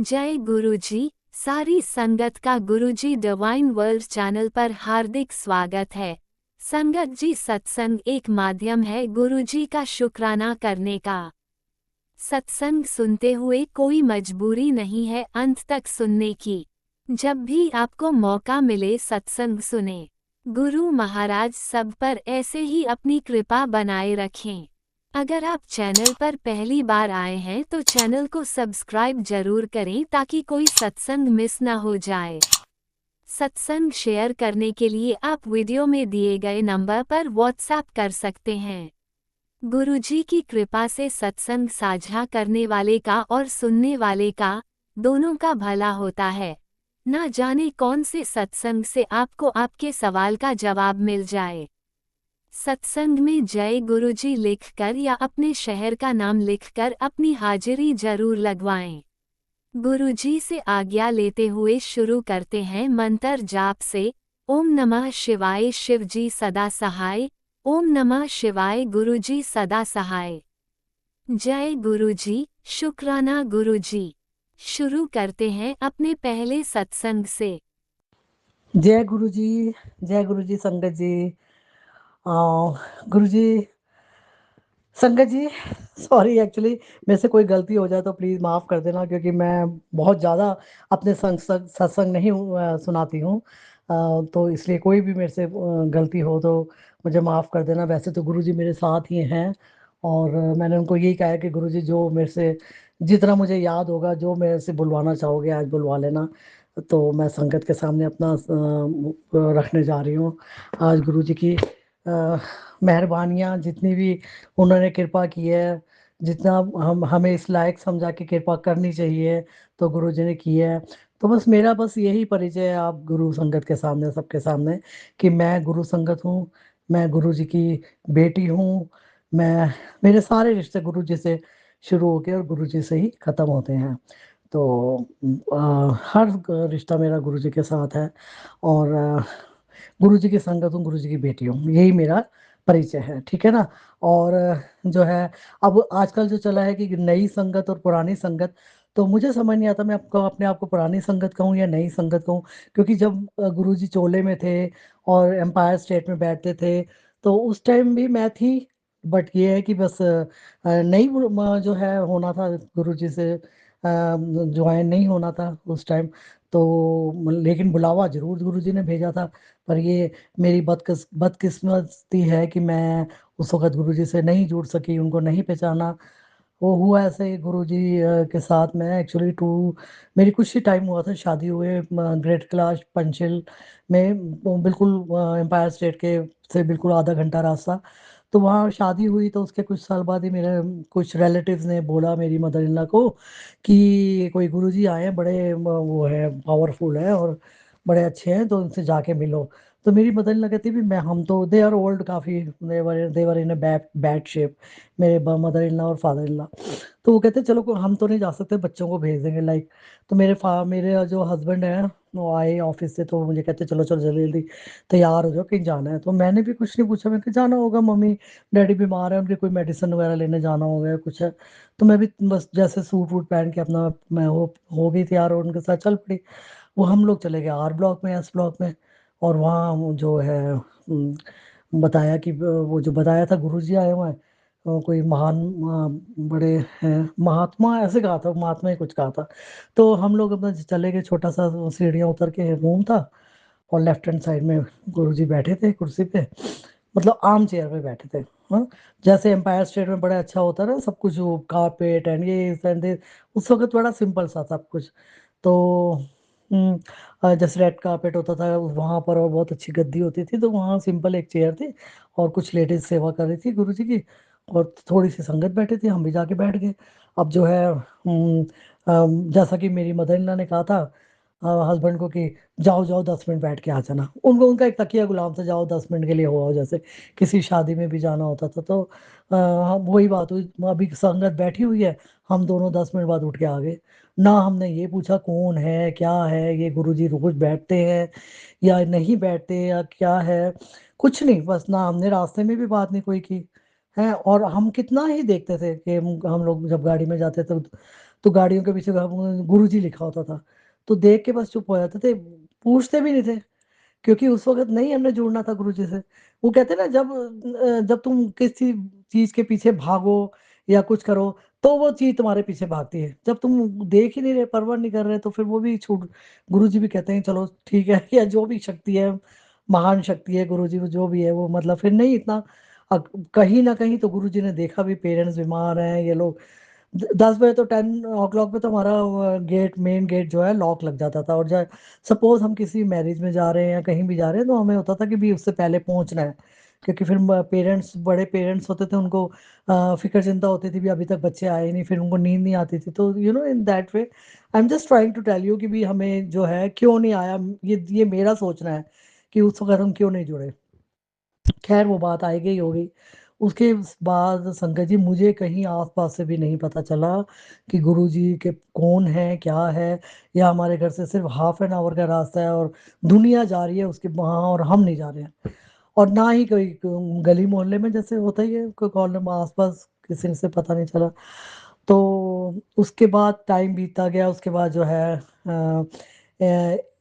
जय गुरुजी। सारी संगत का गुरुजी डिवाइन वर्ल्ड चैनल पर हार्दिक स्वागत है। संगत जी, सत्संग एक माध्यम है गुरुजी का शुक्राना करने का। सत्संग सुनते हुए कोई मजबूरी नहीं है अंत तक सुनने की। जब भी आपको मौका मिले सत्संग सुने। गुरु महाराज सब पर ऐसे ही अपनी कृपा बनाए रखें। अगर आप चैनल पर पहली बार आए हैं तो चैनल को सब्सक्राइब जरूर करें ताकि कोई सत्संग मिस ना हो जाए। सत्संग शेयर करने के लिए आप वीडियो में दिए गए नंबर पर व्हाट्सएप कर सकते हैं। गुरुजी की कृपा से सत्संग साझा करने वाले का और सुनने वाले का, दोनों का भला होता है। ना जाने कौन से सत्संग से आपको आपके सवाल का जवाब मिल जाए। सत्संग में जय गुरुजी लिखकर या अपने शहर का नाम लिखकर अपनी हाजिरी जरूर लगवाएं। गुरुजी से आज्ञा लेते हुए शुरू करते हैं मंत्र जाप से। ओम नमः शिवाय, शिवजी सदा सहाय। ओम नमः शिवाय, गुरुजी सदा सहाय। जय गुरुजी, शुक्राना गुरुजी। शुरू करते हैं अपने पहले सत्संग से। जय गुरु जी। जय गुरु जी। संगत जी, गुरु जी, संगत जी, सॉरी, एक्चुअली मेरे से कोई गलती हो जाए तो प्लीज़ माफ़ कर देना, क्योंकि मैं बहुत ज़्यादा अपने सत्संग नहीं सुनाती हूँ। तो इसलिए कोई भी मेरे से गलती हो तो मुझे माफ़ कर देना। वैसे तो गुरु जी मेरे साथ ही हैं, और मैंने उनको यही कहा है कि गुरु जी जो मेरे से जितना मुझे याद होगा, जो मेरे से बुलवाना चाहोगे आज बुलवा लेना। तो मैं संगत के सामने अपना रखने जा रही हूँ। आज गुरु जी की मेहरबानियाँ जितनी भी उन्होंने कृपा की है, जितना हम हमें इस लायक समझा कि कृपा करनी चाहिए, तो गुरु जी ने की है। तो मेरा यही परिचय है आप गुरु संगत के सामने, सबके सामने, कि मैं गुरु संगत हूँ, मैं गुरु जी की बेटी हूँ। मैं मेरे सारे रिश्ते गुरु जी से शुरू होके और गुरु जी से ही ख़त्म होते हैं। तो हर रिश्ता मेरा गुरु जी के साथ है, और गुरु जी की संगत हूँ, गुरु जी की बेटी हूँ, यही मेरा परिचय है, ठीक है ना। और जो है, अब आजकल जो चला है कि नई संगत और पुरानी संगत, तो मुझे समझ नहीं आता मैं आपको अपने आप को पुरानी संगत कहूँ या नई संगत कहूँ। क्योंकि जब गुरु जी चोले में थे और एम्पायर स्टेट में बैठते थे, तो उस टाइम भी मैं थी। बट ये है कि बस नई जो है होना था गुरु जी से ज्वाइन नहीं होना था उस टाइम। तो लेकिन बुलावा ज़रूर गुरु जी ने भेजा था। पर ये मेरी बदकिस्मती है कि मैं उस वक़्त गुरु जी से नहीं जुड़ सकी, उनको नहीं पहचाना। वो हुआ ऐसे ही गुरु जी के साथ में एक्चुअली मेरी कुछ ही टाइम हुआ था शादी हुए, ग्रेट कैलाश पंचशील में, वो बिल्कुल एम्पायर स्टेट के से बिल्कुल आधा घंटा रास्ता। तो वहाँ शादी हुई, तो उसके कुछ साल बाद ही मेरे कुछ रिलेटिव्स ने बोला मेरी मदर इन लॉ को कि कोई गुरुजी आए हैं, बड़े वो है, पावरफुल है और बड़े अच्छे हैं, तो उनसे जाके मिलो। तो मेरी मदर इन लॉ कहती भी मैं हम तो दे आर ओल्ड काफ़ी, देवर इन अ बैड शेप, मेरे मदर इन लॉ और फादर इन लॉ। तो वो कहते चलो हम तो नहीं जा सकते, बच्चों को भेज देंगे लाइक। तो मेरे जो हस्बैंड हैं वो आए ऑफिस से, तो मुझे कहते चलो चलो जल्दी जल्दी तैयार हो जाओ, कहीं जाना है। तो मैंने भी कुछ नहीं पूछा, मैं कि जाना होगा, मम्मी डैडी बीमार है, उनके कोई मेडिसिन वगैरह लेने जाना होगा या कुछ है। तो मैं भी बस जैसे सूट वूट पहन के अपना मैं हो गई तैयार और उनके साथ चल पड़ी। वो हम लोग चले गए आर ब्लॉक में, एस ब्लॉक में। और वहाँ वो जो है बताया कि वो जो बताया था गुरुजी आए हुए हैं, कोई महान बड़े हैं महात्मा, ऐसे कहा था, महात्मा ही कुछ कहा था। तो हम लोग अपना चले गए, छोटा सा सीढ़ियाँ उतर के रूम था, और लेफ्ट हैंड साइड में गुरुजी बैठे थे कुर्सी पे, मतलब आर्म चेयर पे बैठे थे। हाँ, जैसे एम्पायर स्टेट में बड़ा अच्छा होता है ना सब कुछ, वो कारपेट एंड ये एंड उस वक्त बड़ा सिंपल सा सब कुछ। तो जैसे रेड कारपेट होता था वहाँ पर, और बहुत अच्छी गद्दी होती थी, तो वहाँ सिंपल एक चेयर थी, और कुछ लेडीज सेवा कर रही थी गुरु जी की, और थोड़ी सी संगत बैठी थी, हम भी जाके बैठ गए। अब जो है जैसा कि मेरी मदर इन लॉ ने कहा था हस्बैंड को कि जाओ जाओ 10 मिनट बैठ के आ जाना। उनको उनका एक तकिया गुलाम था, जाओ 10 मिनट के लिए हो आओ, जैसे किसी शादी में भी जाना होता था। तो वही बात हुई, अभी संगत बैठी हुई है, हम दोनों 10 मिनट बाद उठ के आ गए। ना हमने ये पूछा कौन है क्या है, ये गुरुजी रोज बैठते हैं या नहीं बैठते या क्या है, कुछ नहीं। बस ना हमने रास्ते में भी बात नहीं कोई की है। और हम कितना ही देखते थे कि हम लोग जब गाड़ी में जाते थे तो गाड़ियों के पीछे गुरुजी लिखा होता था। तो देख के बस चुप हो जाते थे, पूछते भी नहीं थे, क्योंकि उस वक़्त नहीं हमने जुड़ना था गुरुजी से। वो कहते हैं ना, जब तुम किसी चीज़ के पीछे भागो या कुछ करो, तो वो चीज़ तुम्हारे पीछे भागती है। जब तुम देख ही नहीं रहे, परवाह नहीं कर रहे, तो फिर वो भी छूट गुरुजी भी कहते हैं चलो ठीक है या जो भी शक्ति है, महान शक्ति है गुरुजी, वो जो भी है वो मतलब फिर नहीं इतना कहीं न कहीं तो गुरुजी ने देखा भी पेरेंट्स बीमार हैं, ये लोग 10 बजे तो 10 ओ क्लॉक पे तो हमारा मेन गेट जो है लॉक लग जाता था, और सपोज हम किसी मैरिज में जा रहे हैं या कहीं भी जा रहे हैं, तो हमें होता था कि भी उससे पहले पहुंचना है, क्योंकि फिर पेरेंट्स, बड़े पेरेंट्स होते थे, उनको फिक्र चिंता होती थी भी अभी तक बच्चे आए नहीं, फिर उनको नींद नहीं आती थी। तो in that way I am just trying to tell you कि भी हमें जो है क्यों नहीं आया, ये मेरा सोचना है कि उस वक्त हम क्यों नहीं जुड़े। खैर वो बात आएगी ही होगी। उसके बाद संगत जी मुझे कहीं आस-पास से भी नहीं पता चला कि गुरुजी के कौन है, क्या है, या हमारे घर से सिर्फ़ हाफ एन आवर का रास्ता है और दुनिया जा रही है उसके वहाँ और हम नहीं जा रहे हैं। और ना ही कोई गली मोहल्ले में जैसे होता ही है, कोई कॉलोनी में आस-पास किसी से पता नहीं चला। तो उसके बाद टाइम बीतता गया, उसके बाद जो है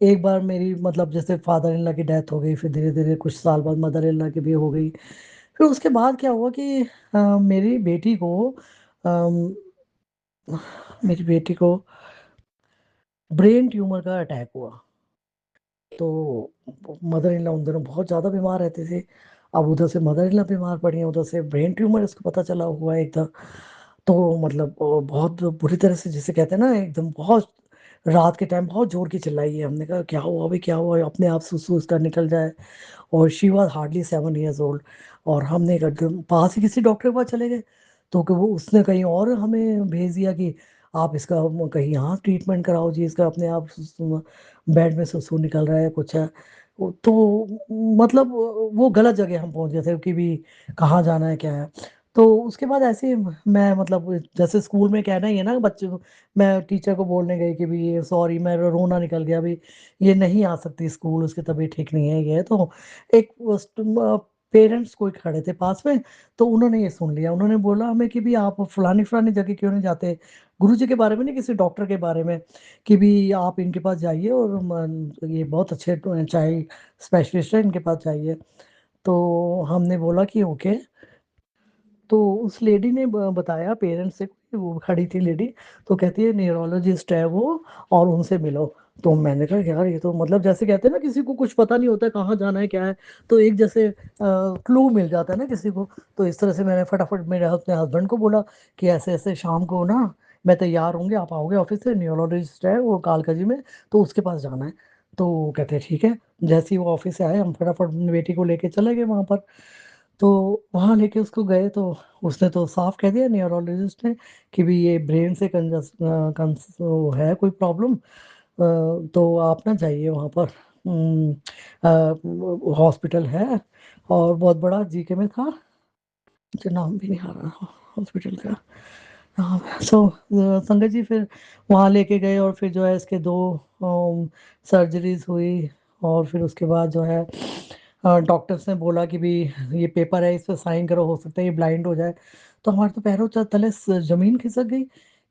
एक बार मेरी मतलब जैसे फादर इन लॉ की डेथ हो गई, फिर धीरे-धीरे कुछ साल बाद मदर इन लॉ की भी हो गई। फिर उसके बाद क्या हुआ कि मेरी बेटी को अम, मेरी बेटी को ब्रेन ट्यूमर का अटैक हुआ। तो मदर इन लॉ उन दिनों बहुत ज़्यादा बीमार रहते थे। अब उधर से मदर इन लॉ बीमार पड़ी हैं, उधर से ब्रेन ट्यूमर इसको पता चला हुआ है एकदम। तो मतलब बहुत बुरी तरह से, जिसे कहते हैं ना, एकदम बहुत रात के टाइम बहुत ज़ोर की चिल्लाई है। हमने कहा क्या हुआ भाई, क्या हुआ? अपने आप सुसु उसका निकल जाए। और she was hardly 7 years old. और हमने एकदम पास ही किसी डॉक्टर के पास चले गए, तो कि वो उसने कहीं और हमें भेज दिया कि आप इसका कहीं यहाँ ट्रीटमेंट कराओ जी, इसका अपने आप बेड में सुसु निकल रहा है, कुछ है। तो मतलब वो गलत जगह हम पहुँच गए थे कि भी कहाँ जाना है, क्या है। तो उसके बाद ऐसे ही मैं मतलब जैसे स्कूल में कहना ही है ना बच्चों को, मैं टीचर को बोलने गई कि भी ये सॉरी, मैं रोना निकल गया भी, ये नहीं आ सकती स्कूल, उसकी तबीयत ठीक नहीं है, ये है। तो एक पेरेंट्स कोई खड़े थे पास में, तो उन्होंने ये सुन लिया। उन्होंने बोला हमें कि भी आप फलानी-फलानी जगह क्यों नहीं जाते? गुरुजी के बारे में नहीं, किसी डॉक्टर के बारे में, कि भी आप इनके पास जाइए और ये बहुत अच्छे चाइल्ड स्पेशलिस्ट हैं, इनके पास जाइए। तो हमने बोला कि ओके। तो उस लेडी ने बताया पेरेंट्स से, वो खड़ी थी लेडी, तो कहती है न्यूरोलॉजिस्ट है वो, और उनसे मिलो। तो मैंने कहा यार ये तो मतलब जैसे कहते हैं ना, किसी को कुछ पता नहीं होता है कहाँ जाना है, क्या है, तो एक जैसे क्लू मिल जाता है ना किसी को। तो इस तरह से मैंने फटाफट मेरे अपने हस्बैंड को बोला कि ऐसे ऐसे शाम को ना मैं तैयार होंगे, आप आओगे ऑफिस से, न्यूरोलॉजिस्ट है वो कालकाजी में, तो उसके पास जाना है। तो वो कहते हैं ठीक है। जैसे ही वो ऑफिस से आए, हम फटाफट अपनी बेटी को लेके चले गए वहाँ पर। तो वहाँ लेके उसको गए, तो उसने तो साफ कह दिया न्यूरोलॉजिस्ट ने कि भी ये ब्रेन से वो है कोई प्रॉब्लम, तो आप ना जाइए वहाँ पर। हॉस्पिटल है और बहुत बड़ा जीके में था, मुझे नाम भी नहीं आ रहा हॉस्पिटल का। हाँ, सो संगत जी फिर वहाँ लेके गए, और फिर जो है इसके 2 सर्जरीज़ हुई। और फिर उसके बाद जो है डॉक्टर्स ने बोला कि भी ये पेपर है, इस पे साइन करो, हो सकता है ये ब्लाइंड हो जाए। तो हमारे तो पैरों तले ज़मीन खिसक गई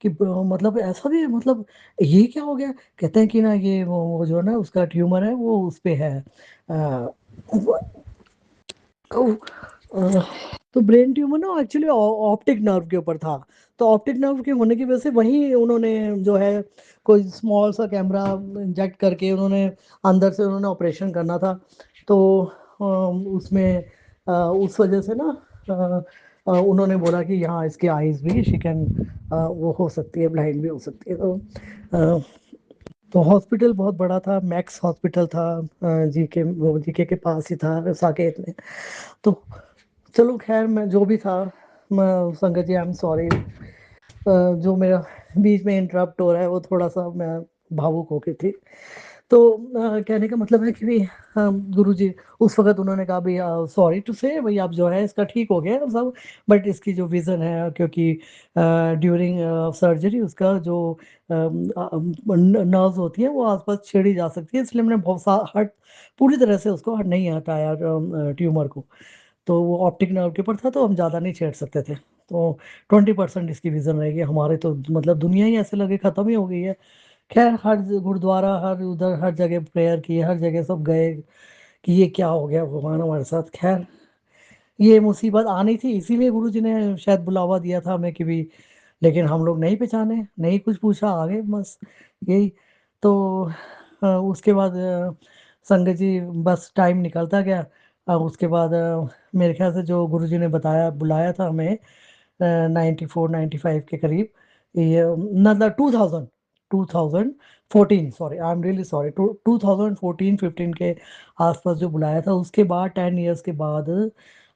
कि मतलब ऐसा भी है, मतलब ये क्या हो गया? कहते हैं कि ना ये वो जो है ना उसका ट्यूमर है, वो उस पे है। अ, वो अ, तो ब्रेन ट्यूमर ना एक्चुअली ऑप्टिक नर्व के ऊपर था। तो ऑप्टिक नर्व के होने की वजह से वहीं उन्होंने जो है कोई स्मॉल सा कैमरा इंजेक्ट करके उन्होंने अंदर से उन्होंने ऑपरेशन करना था। तो उसमें उस वजह से ना उन्होंने बोला कि यहाँ इसके आईज भी शी कैन वो हो सकती है, ब्लाइंड भी हो सकती है। अ, तो हॉस्पिटल बहुत बड़ा था, मैक्स हॉस्पिटल था, जीके वो जीके के पास ही था साकेत में। तो चलो खैर, मैं जो भी था, मैं संगत जी आई एम सॉरी, जो मेरा बीच में इंटरप्ट हो रहा है वो थोड़ा-सा मैं भावुक हो गई थी। तो कहने का मतलब है कि भई गुरुजी उस वक़्त उन्होंने कहा भई सॉरी टू से भई अब जो है इसका ठीक हो गया है सब, बट इसकी जो विज़न है, क्योंकि ड्यूरिंग सर्जरी उसका जो न नर्व्स होती हैं वो आस-पास छेड़ी जा सकती है, इसलिए हमने बहुत सा हट पूरी तरह से उसको नहीं हटाया ट्यूमर को। तो वो ऑप्टिक नर्व के ऊपर था, तो हम ज़्यादा नहीं छेड़ सकते थे। तो 20% इसकी विजन रहेगी। हमारे तो मतलब दुनिया ही ऐसे लगे खत्म ही हो गई है। खैर हर गुरुद्वारा, हर उधर, हर जगह प्रेयर की, हर जगह सब गए कि ये क्या हो गया भगवान हमारे साथ। खैर ये मुसीबत आनी थी, इसीलिए गुरु जी ने शायद बुलावा दिया था हमें कि भी, लेकिन हम लोग नहीं पहचाने, नहीं कुछ पूछा, आगे बस यही। तो उसके बाद संगत जी बस टाइम निकलता गया। उसके बाद मेरे ख्याल से जो गुरु जी ने बताया, बुलाया था हमें 94 95 के करीब, ये मतलब 2014, sorry, I am really sorry, 2014 15 के आसपास जो बुलाया था। उसके बाद 10 इयर्स के बाद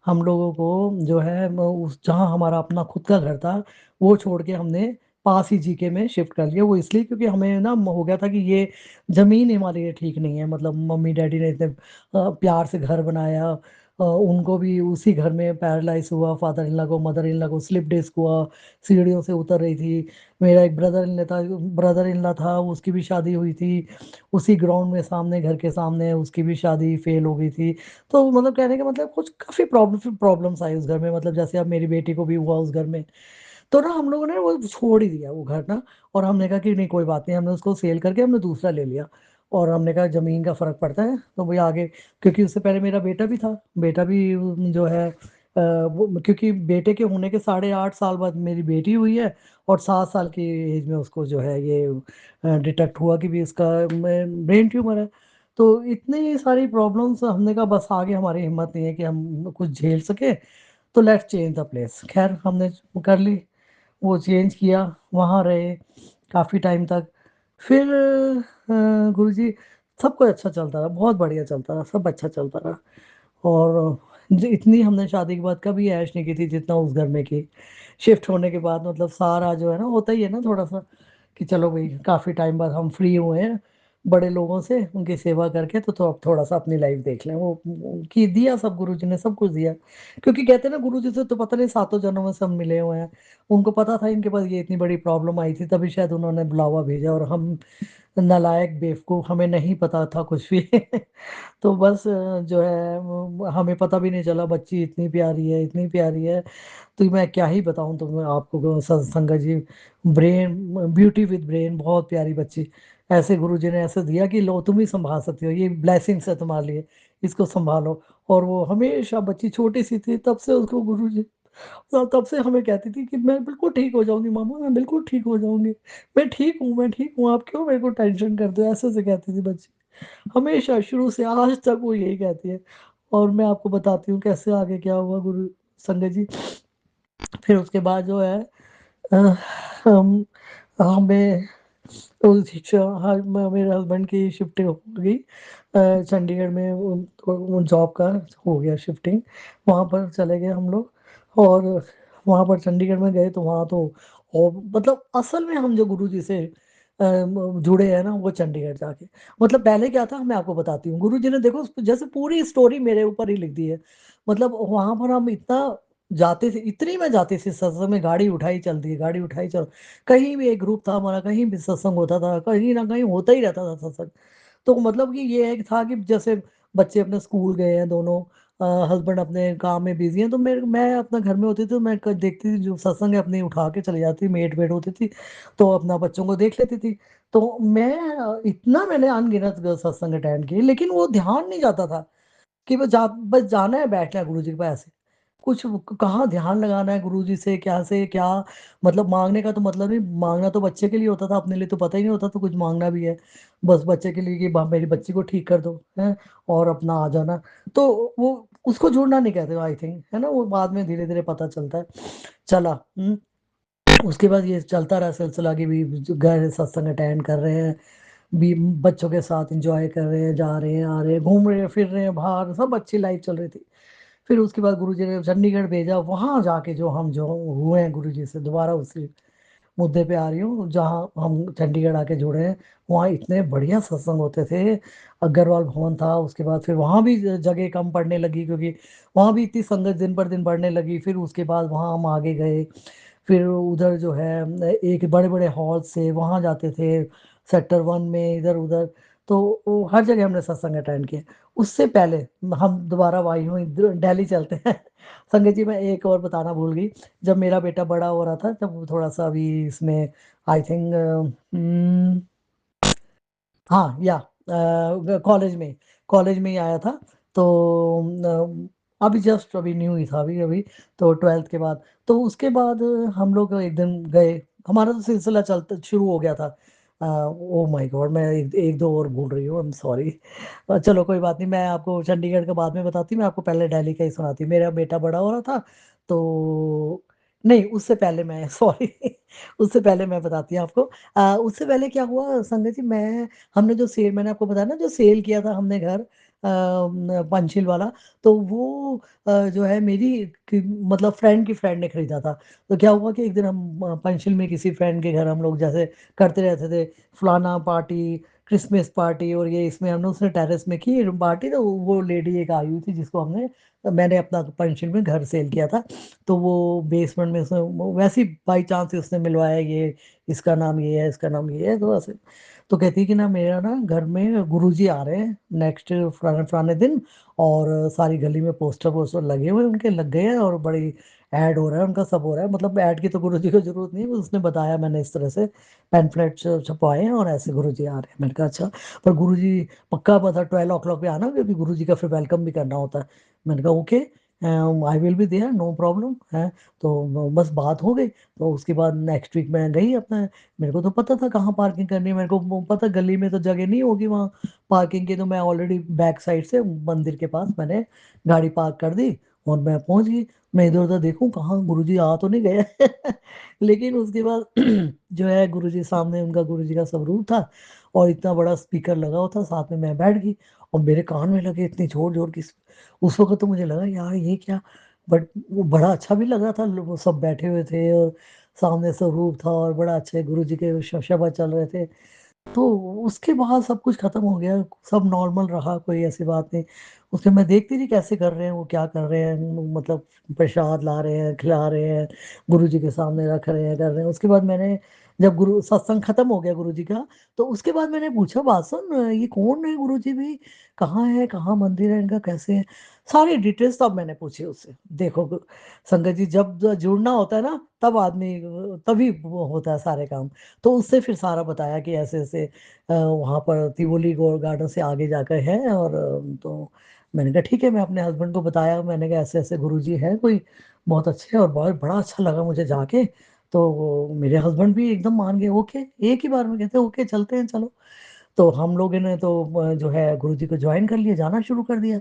हम लोगों को जो है उस जहाँ हमारा अपना खुद का घर था, वो छोड़ के हमने पास ही जीके में शिफ्ट कर लिया। वो इसलिए क्योंकि हमें ना हो गया था कि ये जमीन हमारे लिए ठीक नहीं है। मतलब मम्मी डैडी ने इतने प्यार से घर बनाया, उनको भी उसी घर में पैरालाइज हुआ, फादर इन लॉ को, मदर इन लॉ को स्लिप डिस्क हुआ, सीढ़ियों से उतर रही थी। मेरा एक ब्रदर इन लॉ था, उसकी भी शादी हुई थी उसी ग्राउंड में, सामने, घर के सामने, उसकी भी शादी फेल हो गई थी। तो मतलब कहने का मतलब कुछ काफ़ी प्रॉब्लम्स आई उस घर में, मतलब जैसे अब मेरी बेटी को भी हुआ उस घर में। तो ना हम लोगों ने वो छोड़ ही दिया वो घर ना। और हमने कहा कि नहीं कोई बात नहीं, हमने उसको सेल करके हमने दूसरा ले लिया। और हमने कहा ज़मीन का फ़र्क पड़ता है तो वही आगे, क्योंकि उससे पहले मेरा बेटा भी था। बेटा भी जो है वो, क्योंकि बेटे के होने के 8.5 साल बाद मेरी बेटी हुई है, और 7 साल की एज में उसको जो है ये डिटेक्ट हुआ कि भी इसका ब्रेन ट्यूमर है। तो इतनी सारी प्रॉब्लम्स, हमने कहा बस आगे हमारी हिम्मत नहीं है कि हम कुछ झेल सके, तो लेट्स चेंज द प्लेस। खैर हमने कर ली, वो चेंज किया, वहाँ रहे काफ़ी टाइम तक। फिर गुरुजी, सब कुछ अच्छा चलता रहा, बहुत बढ़िया चलता रहा, सब अच्छा चलता रहा। और इतनी हमने शादी के बाद कभी ऐश नहीं की थी जितना उस घर में की। शिफ्ट होने के बाद मतलब सारा जो है ना, होता ही है ना थोड़ा सा कि चलो भाई काफ़ी टाइम बाद हम फ्री हुए हैं बड़े लोगों से, उनकी सेवा करके, तो अब थोड़ा सा अपनी लाइफ देख लें। वो कि दिया सब, गुरु जी ने सब कुछ दिया। क्योंकि कहते हैं ना, गुरु जी से तो पता नहीं सातों जन्मों में सब मिले हुए हैं। उनको पता था इनके पास ये इतनी बड़ी प्रॉब्लम आई थी, तभी शायद उन्होंने बुलावा भेजा, और हम नालायक बेवकूफ़, हमें नहीं पता था कुछ भी। तो बस जो है हमें पता भी नहीं चला, बच्ची इतनी प्यारी है, इतनी प्यारी है। तो मैं क्या ही बताऊँ तुम्हें आपको, संगत जी, ब्रेन, ब्यूटी विद ब्रेन, बहुत प्यारी बच्ची। ऐसे गुरुजी ने ऐसे दिया कि लो तुम ही संभाल सकती हो, ये ब्लेसिंग्स है तुम्हारे लिए, इसको संभालो। और वो हमेशा, बच्ची छोटी सी थी तब से उसको गुरुजी, तो तब से हमें कहती थी कि मैं बिल्कुल ठीक हो जाऊंगी मामा, मैं बिल्कुल ठीक हो जाऊंगी, मैं ठीक हूँ, मैं ठीक हूँ, आप क्यों मेरे को टेंशन करते हो, ऐसे ऐसे कहती थी बच्ची। हमेशा शुरू से आज तक वो यही कहती है। और मैं आपको बताती हूँ कैसे आगे क्या हुआ गुरु, संगत जी। फिर उसके बाद जो है अ, हम हमें उस शिक्षा, हाँ, मेरे हस्बैंड की शिफ्टिंग हो गई चंडीगढ़ में, जॉब का हो गया शिफ्टिंग, वहाँ पर चले गए हम लोग। और वहाँ पर चंडीगढ़ में गए तो वहाँ तो, और मतलब असल में हम जो गुरु जी से जुड़े हैं ना, वो चंडीगढ़ जाके। मतलब पहले क्या था मैं आपको बताती हूँ, गुरु जी ने देखो जैसे पूरी स्टोरी मेरे ऊपर ही लिख दी है। मतलब वहां पर हम इतना जाते थे, इतनी मैं जाती थी सत्संग में, गाड़ी उठाई चलती है, गाड़ी उठाई चल, कहीं भी एक ग्रुप था हमारा, कहीं भी सत्संग होता था, कहीं ना कहीं होता ही रहता था सत्संग। तो मतलब कि ये एक था कि जैसे बच्चे अपने स्कूल गए हैं दोनों, हस्बैंड अपने काम में बिजी हैं, तो मैं अपना घर में होती थी, तो मैं देखती थी जो सत्संग है अपनी उठा के चली जाती, मेड वेड होती थी, तो अपना बच्चों को देख लेती थी। तो मैं इतना मैंने अनगिनत सत्संग अटेंड किए, लेकिन वो ध्यान नहीं जाता था कि बस जाना है, बैठना है गुरु जी के पास, कुछ कहाँ ध्यान लगाना है गुरु जी से, क्या से क्या। मतलब मांगने का तो मतलब नहीं, मांगना तो बच्चे के लिए होता था, अपने लिए तो पता ही नहीं होता तो कुछ मांगना भी है। बस बच्चे के लिए कि मेरी बच्ची को ठीक कर दो है, और अपना आ जाना। तो वो उसको जुड़ना नहीं कहते आई थिंक, है ना, वो बाद में धीरे धीरे पता चलता है। चला उसके बाद ये चलता रहा सिलसिला कि भी जो गए सत्संग अटेंड कर रहे हैं, भी बच्चों के साथ एंजॉय कर रहे हैं, जा रहे हैं, आ रहे हैं, घूम रहे हैं, फिर रहे हैं बाहर, सब अच्छी लाइफ चल रही थी। फिर उसके बाद गुरुजी ने चंडीगढ़ भेजा, वहां जाके जो हम जो हुए हैं गुरुजी से, दोबारा उसी मुद्दे पे आ रही हूँ, जहाँ हम चंडीगढ़ आके जुड़े हैं। वहाँ इतने बढ़िया सत्संग होते थे, अग्रवाल भवन था, उसके बाद फिर वहाँ भी जगह कम पड़ने लगी, क्योंकि वहाँ भी इतनी संगत दिन पर दिन बढ़ने लगी। फिर उसके बाद वहाँ हम आगे गए, फिर उधर जो है एक बड़े बड़े हॉल से वहाँ जाते थे, सेक्टर 1 में, इधर उधर। तो वो हर जगह हमने सत्संग अटेंड किया। उससे पहले हम दोबारा वहीं हुई दिल्ली चलते हैं। संगत जी मैं एक और बताना भूल गई। जब मेरा बेटा बड़ा हो रहा था तब थोड़ा सा अभी इसमें आई थिंक हाँ या कॉलेज में ही आया था। तो अभी जस्ट अभी न्यू ही था अभी अभी। तो 12th के बाद तो उसके बाद हम लोग एक दिन गए। हमारा तो सिलसिला चलता शुरू हो गया था। ओ माय गॉड मैं एक दो और भूल रही हूँ, आई एम सॉरी। चलो कोई बात नहीं, मैं आपको चंडीगढ़ का बाद में बताती हूँ। मैं आपको पहले दिल्ली का ही सुनाती हूँ। मेरा बेटा बड़ा हो रहा था तो नहीं उससे पहले मैं सॉरी उससे पहले मैं बताती हूँ आपको। उससे पहले क्या हुआ संगत जी, हमने जो सेल मैंने आपको बताया ना जो सेल किया था हमने घर पंचशील वाला। तो वो जो है मतलब फ्रेंड की फ्रेंड ने खरीदा था। तो क्या हुआ कि एक दिन हम पंचशील में किसी फ्रेंड के घर हम लोग जैसे करते रहते थे फलाना पार्टी क्रिसमस पार्टी और ये इसमें हमने उसने टेरेस में की पार्टी। तो वो लेडी एक आई हुई थी जिसको मैंने अपना पंचशील में घर सेल किया था। तो वो बेसमेंट में उसने वैसे ही बाई चांस उसने मिलवाया ये इसका नाम ये है इसका नाम ये है। तो ऐसे तो कहती है कि ना मेरा ना घर में गुरुजी आ रहे हैं नेक्स्ट फलाने फलाने दिन। और सारी गली में पोस्टर वोस्टर लगे हुए हैं, उनके लग गए हैं और बड़ी ऐड हो रहा है उनका सब हो रहा है। मतलब ऐड की तो गुरुजी को जरूरत नहीं है, उसने बताया मैंने इस तरह से पैम्फलेट छपवाए हैं और ऐसे गुरुजी आ रहे हैं। मैंने कहा अच्छा पर गुरुजी पक्का पता 12 o'clock पे आना क्योंकि गुरुजी का फिर वेलकम भी करना होता है। मैंने कहा okay I will be there no problem है। तो बस बात हो गई। तो उसके बाद नेक्स्ट वीक मैं गई अपना। मेरे को तो पता था कहाँ पार्किंग करनी है, मेरे को पता गली में तो जगह नहीं होगी वहाँ पार्किंग की। तो मैं ऑलरेडी बैक साइड से मंदिर के पास मैंने गाड़ी पार्क कर दी और मैं पहुंच गई। मैं इधर उधर देखूं कहाँ गुरुजी आ तो नहीं गए। लेकिन उसके बाद जो है गुरुजी सामने उनका गुरुजी का स्वरूप था और इतना बड़ा स्पीकर लगा हुआ था साथ में। मैं बैठ गई और मेरे कान में लगे इतनी जोर जोर की। उस वक्त तो मुझे लगा यार ये क्या। बट वो बड़ा अच्छा भी लग रहा था, लोग सब बैठे हुए थे और सामने स्वरूप था और बड़ा अच्छे गुरुजी के शब्द चल रहे थे। तो उसके बाद सब कुछ खत्म हो गया, सब नॉर्मल रहा, कोई ऐसी बात नहीं। उसके मैं देखती थी कैसे कर रहे हैं वो क्या कर रहे हैं, मतलब प्रसाद ला रहे हैं खिला रहे हैं गुरु जी के सामने रख रहे हैं कर रहे हैं। उसके बाद मैंने जब गुरु सत्संग खत्म हो गया गुरु जी का तो उसके बाद मैंने पूछा बात सुन ये कौन है गुरु जी भी, कहाँ है कहाँ मंदिर है इनका कैसे है। सारी डिटेल्स तब मैंने पूछी उससे। देखो संगत जी जब जुड़ना होता है ना तब आदमी तभी वो होता है सारे काम। तो उससे फिर सारा बताया कि ऐसे ऐसे वहाँ पर तिवोली गार्डन से आगे जाकर है। और तो मैंने कहा ठीक है, मैं अपने हस्बैंड को बताया, मैंने कहा ऐसे ऐसे गुरुजी हैं कोई बहुत अच्छे और बहुत बड़ा अच्छा लगा मुझे जाके। तो मेरे हस्बैंड भी एकदम मान गए, ओके एक ही बार में कहते ओके चलते हैं चलो। तो हम लोगों ने तो जो है गुरुजी को ज्वाइन कर लिया, जाना शुरू कर दिया।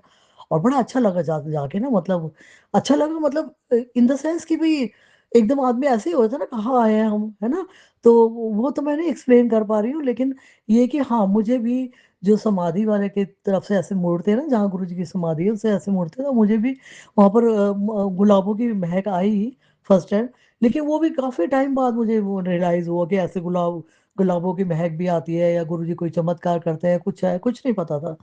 और बड़ा अच्छा लगा जाके ना, मतलब अच्छा लगा, मतलब इन द सेंस कि भाई एकदम आदमी ऐसे ही होता है ना कहाँ आए हैं हम, है ना। तो वो तो मैंने एक्सप्लेन कर पा रही हूँ, लेकिन ये कि हाँ मुझे भी जो समाधि वाले की तरफ से ऐसे मोड़ते हैं ना, जहाँ गुरु जी की समाधि है उससे ऐसे मोड़ते हैं, तो मुझे भी वहां पर गुलाबों की महक आई फर्स्ट टाइम। लेकिन वो भी काफी टाइम बाद मुझे वो रियलाइज हुआ कि ऐसे गुलाबों की महक भी आती है या गुरुजी कोई चमत्कार करते हैं, कुछ है कुछ नहीं पता था।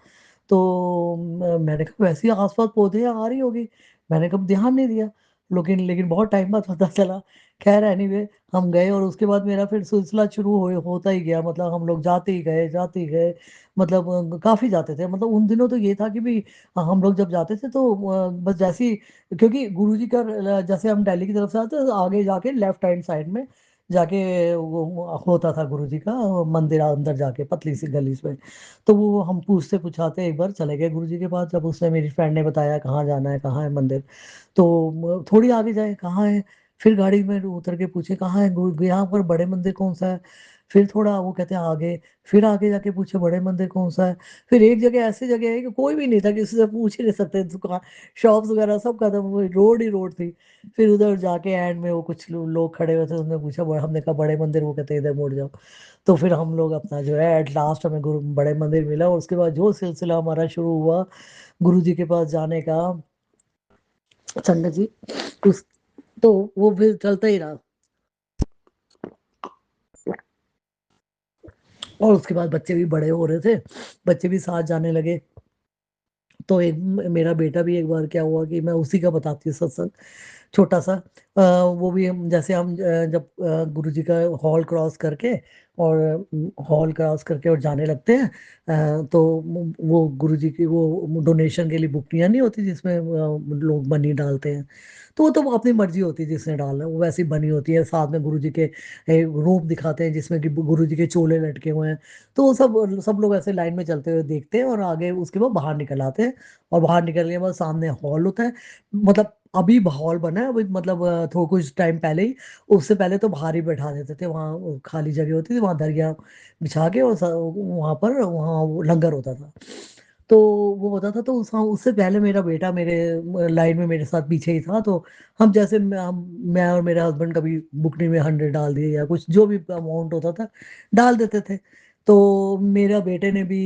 तो मैंने कहा वैसे ही आसपास पौधे आ रही होगी, मैंने कब ध्यान नहीं दिया। लेकिन लेकिन बहुत टाइम बाद पता चला। खैर एनीवे हम गए और उसके बाद मेरा फिर सिलसिला शुरू होता ही गया, मतलब हम लोग जाते ही गए। मतलब काफी जाते थे, मतलब उन दिनों तो ये था कि भी हम लोग जब जाते थे तो बस जैसे ही क्योंकि गुरुजी का जैसे हम दिल्ली की तरफ से आते तो आगे जाके लेफ्ट हैंड साइड में जाके वो होता था गुरुजी का मंदिर, अंदर जाके पतली सी गली में। तो वो हम पूछते पूछाते एक बार चले गए गुरुजी के पास, जब उसने मेरी फ्रेंड ने बताया कहाँ जाना है कहाँ है मंदिर। तो थोड़ी आगे जाए कहाँ है, फिर गाड़ी में उतर के पूछे कहाँ है यहाँ पर बड़े मंदिर कौन सा है। फिर थोड़ा वो कहते हैं आगे, फिर आगे जाके पूछे बड़े मंदिर कौन सा है। फिर एक जगह ऐसी जगह है कि कोई भी नहीं था, किसी से पूछ ही नहीं सकते, दुकान शॉप्स वगैरह सब खत्म हुए, रोड ही रोड थी। फिर उधर जाके एंड में वो कुछ लोग खड़े हुए थे, उन्होंने पूछा हमने कहा बड़े मंदिर, वो कहते इधर मुड़ जाओ। तो फिर हम लोग अपना जो है एट लास्ट हमें गुरु बड़े मंदिर मिला और उसके बाद जो सिलसिला हमारा शुरू हुआ गुरु जी के पास जाने का संगत जी, उस तो वो फिर चलता ही रहा। और उसके बाद बच्चे भी बड़े हो रहे थे, बच्चे भी साथ जाने लगे। तो एक मेरा बेटा भी एक बार क्या हुआ कि मैं उसी का बताती हूँ सत्संग छोटा सा। वो भी हम जैसे हम जब गुरु जी का हॉल क्रॉस करके और हॉल क्रॉस करके और जाने लगते हैं। तो वो गुरुजी की वो डोनेशन के लिए बुकनियाँ नहीं होती जिसमें लोग मनी डालते हैं, तो वो तो अपनी मर्जी होती है जिसने डालना है, वो वैसी बनी होती है। साथ में गुरुजी के रूप दिखाते हैं जिसमें कि गुरुजी के चोले लटके हुए हैं। तो वो सब सब लोग ऐसे लाइन में चलते हुए देखते हैं और आगे उसके बाद बाहर निकल आते हैं। और बाहर निकलने के बाद सामने हॉल होता है। मतलब अभी हॉल बना है, अभी मतलब थोड़ा कुछ टाइम पहले ही। उससे पहले तो बाहर ही बैठा देते थे, वहाँ खाली जगह होती थी, वहाँ दरिया बिछा के, और वहाँ पर वहाँ वो लंगर होता था। तो वो होता था, तो उससे पहले मेरा बेटा मेरे लाइन में मेरे साथ पीछे ही था। तो हम जैसे मैं और मेरे हस्बैंड कभी बुकनी में 100 डाल दिए या कुछ जो भी अमाउंट होता था डाल देते थे। तो मेरा बेटे ने भी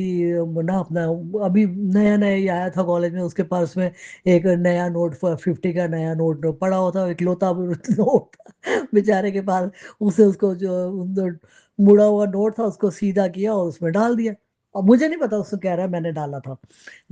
ना अपना, अभी नया नया ही आया था कॉलेज में, उसके पास में एक नया नोट 50 का नया नोट पड़ा हुआ था, इकलौता नोट था बेचारे के पास। उसे उसको जो मुड़ा हुआ नोट था उसको सीधा किया और उसमें डाल दिया। अब मुझे नहीं पता, उसको कह रहा है मैंने डाला था।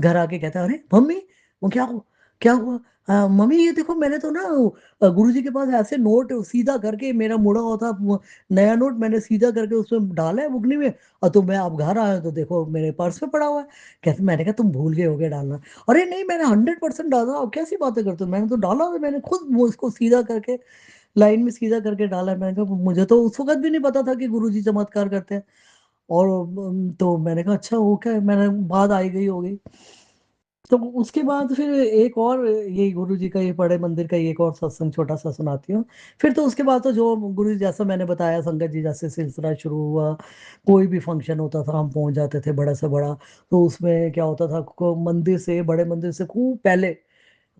घर आके कहता है अरे मम्मी, वो क्या हुआ? मम्मी ये देखो, मैंने तो ना गुरुजी के पास ऐसे नोट सीधा करके, मेरा मुड़ा हुआ था नया नोट, मैंने सीधा करके उसमें डाला है बुकनी में। और तो मैं अब घर आया तो देखो मेरे पर्स में पड़ा हुआ है। कहते, मैंने कहा तुम भूल गए होगे डालना। अरे नहीं, मैंने 100% डाला। अब कैसी बातें करते हो, मैंने तो डाला है, मैंने खुद वो इसको सीधा करके लाइन में सीधा करके डाला है। मैंने कहा मुझे तो उस वक्त भी नहीं पता था कि गुरुजी चमत्कार करते हैं। और तो मैंने कहा अच्छा वो क्या है, मैंने बात आई गई हो गई। तो उसके बाद फिर एक और यही गुरु जी का, ये बड़े मंदिर का एक और सत्संग छोटा सा सुनाती हूँ। फिर तो उसके बाद तो जो गुरु जी जैसा मैंने बताया, संगत जी जैसे सिलसिला शुरू हुआ, कोई भी फंक्शन होता था हम पहुंच जाते थे बड़ा से बड़ा। तो उसमें क्या होता था, मंदिर से, बड़े मंदिर से खूब पहले,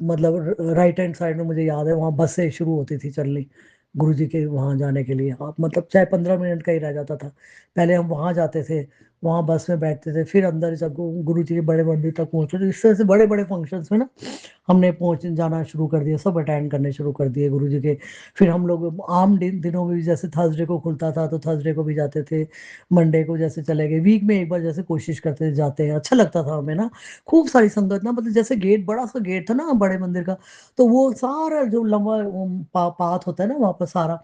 मतलब राइट हैंड साइड में, मुझे याद है वहाँ बसें शुरू होती थी चलनी गुरु जी के वहाँ जाने के लिए। आप मतलब चाहे 15 मिनट का ही रह जाता था, पहले हम वहाँ जाते थे, वहाँ बस में बैठते थे, फिर अंदर जब गुरु जी के बड़े मंदिर तक पहुँचते थे। इस तरह से बड़े बड़े फंक्शंस में ना हमने पहुँच जाना शुरू कर दिया, सब अटेंड करने शुरू कर दिए गुरु जी के। फिर हम लोग आम दिनों में भी, जैसे थर्सडे को खुलता था तो थर्सडे को भी जाते थे, मंडे को जैसे चले गए, वीक में एक बार जैसे कोशिश करते थे जाते हैं। अच्छा लगता था हमें ना, खूब सारी संगत ना, मतलब जैसे गेट, बड़ा सा गेट था ना बड़े मंदिर का, तो वो सारा जो लंबा पाथ होता है ना वहाँ पर सारा,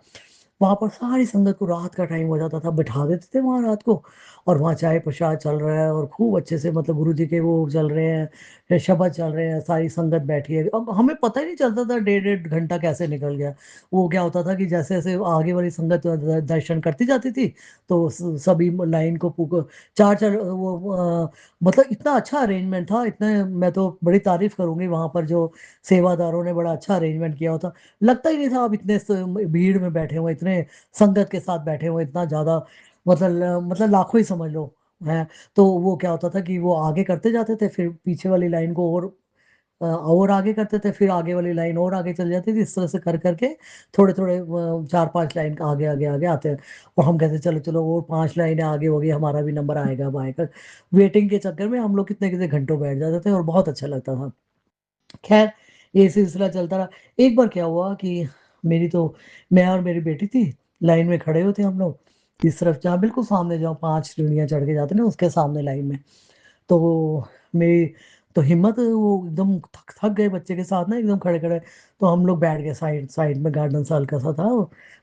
वहाँ पर सारी संगत को रात का टाइम हो जाता था, बिठा देते थे वहाँ रात को। और वहाँ चाय प्रसाद चल रहा है और खूब अच्छे से, मतलब गुरु जी के वो चल रहे हैं, फिर शब्द चल रहे हैं, सारी संगत बैठी है। अब हमें पता ही नहीं चलता था 1.5 घंटा कैसे निकल गया। वो क्या होता था कि जैसे जैसे आगे वाली संगत दर्शन करती जाती थी, तो सभी लाइन को चार चार मतलब इतना अच्छा अरेंजमेंट था, इतना, मैं तो बड़ी तारीफ करूंगी वहां पर जो सेवादारों ने बड़ा अच्छा अरेंजमेंट किया होता। लगता ही नहीं था आप इतने भीड़ में बैठे हुए, इतने संगत के साथ बैठे हुए, इतना ज्यादा, मतलब लाखों ही समझ लो है। तो वो क्या होता था कि वो आगे करते जाते थे, फिर पीछे वाली लाइन को और आगे करते थे, फिर आगे वाली लाइन और आगे चल जाती थी। इस तरह से कर करके थोड़े थोड़े 4-5 लाइन आगे आगे आगे आते हैं। और हम कहते चलो चलो, और 5 लाइनें आगे हो गई, हमारा भी नंबर आएगा अब आएगा। वेटिंग के चक्कर में हम लोग कितने कितने घंटों बैठ जाते थे और बहुत अच्छा लगता था। खैर, ये सिलसिला चलता रहा। एक बार क्या हुआ कि मेरी तो, मैं और मेरी बेटी थी, लाइन में खड़े हुए थे हम लोग, इस तरफ जहाँ बिल्कुल सामने, जहाँ 5 सीढ़ियाँ चढ़ के जाते ना उसके सामने लाइन में। तो मेरी तो हिम्मत, वो एकदम थक थक गए बच्चे के साथ ना, एकदम खड़े खड़े। तो हम लोग बैठ गए साइड साइड में, गार्डन सा हल्का सा था,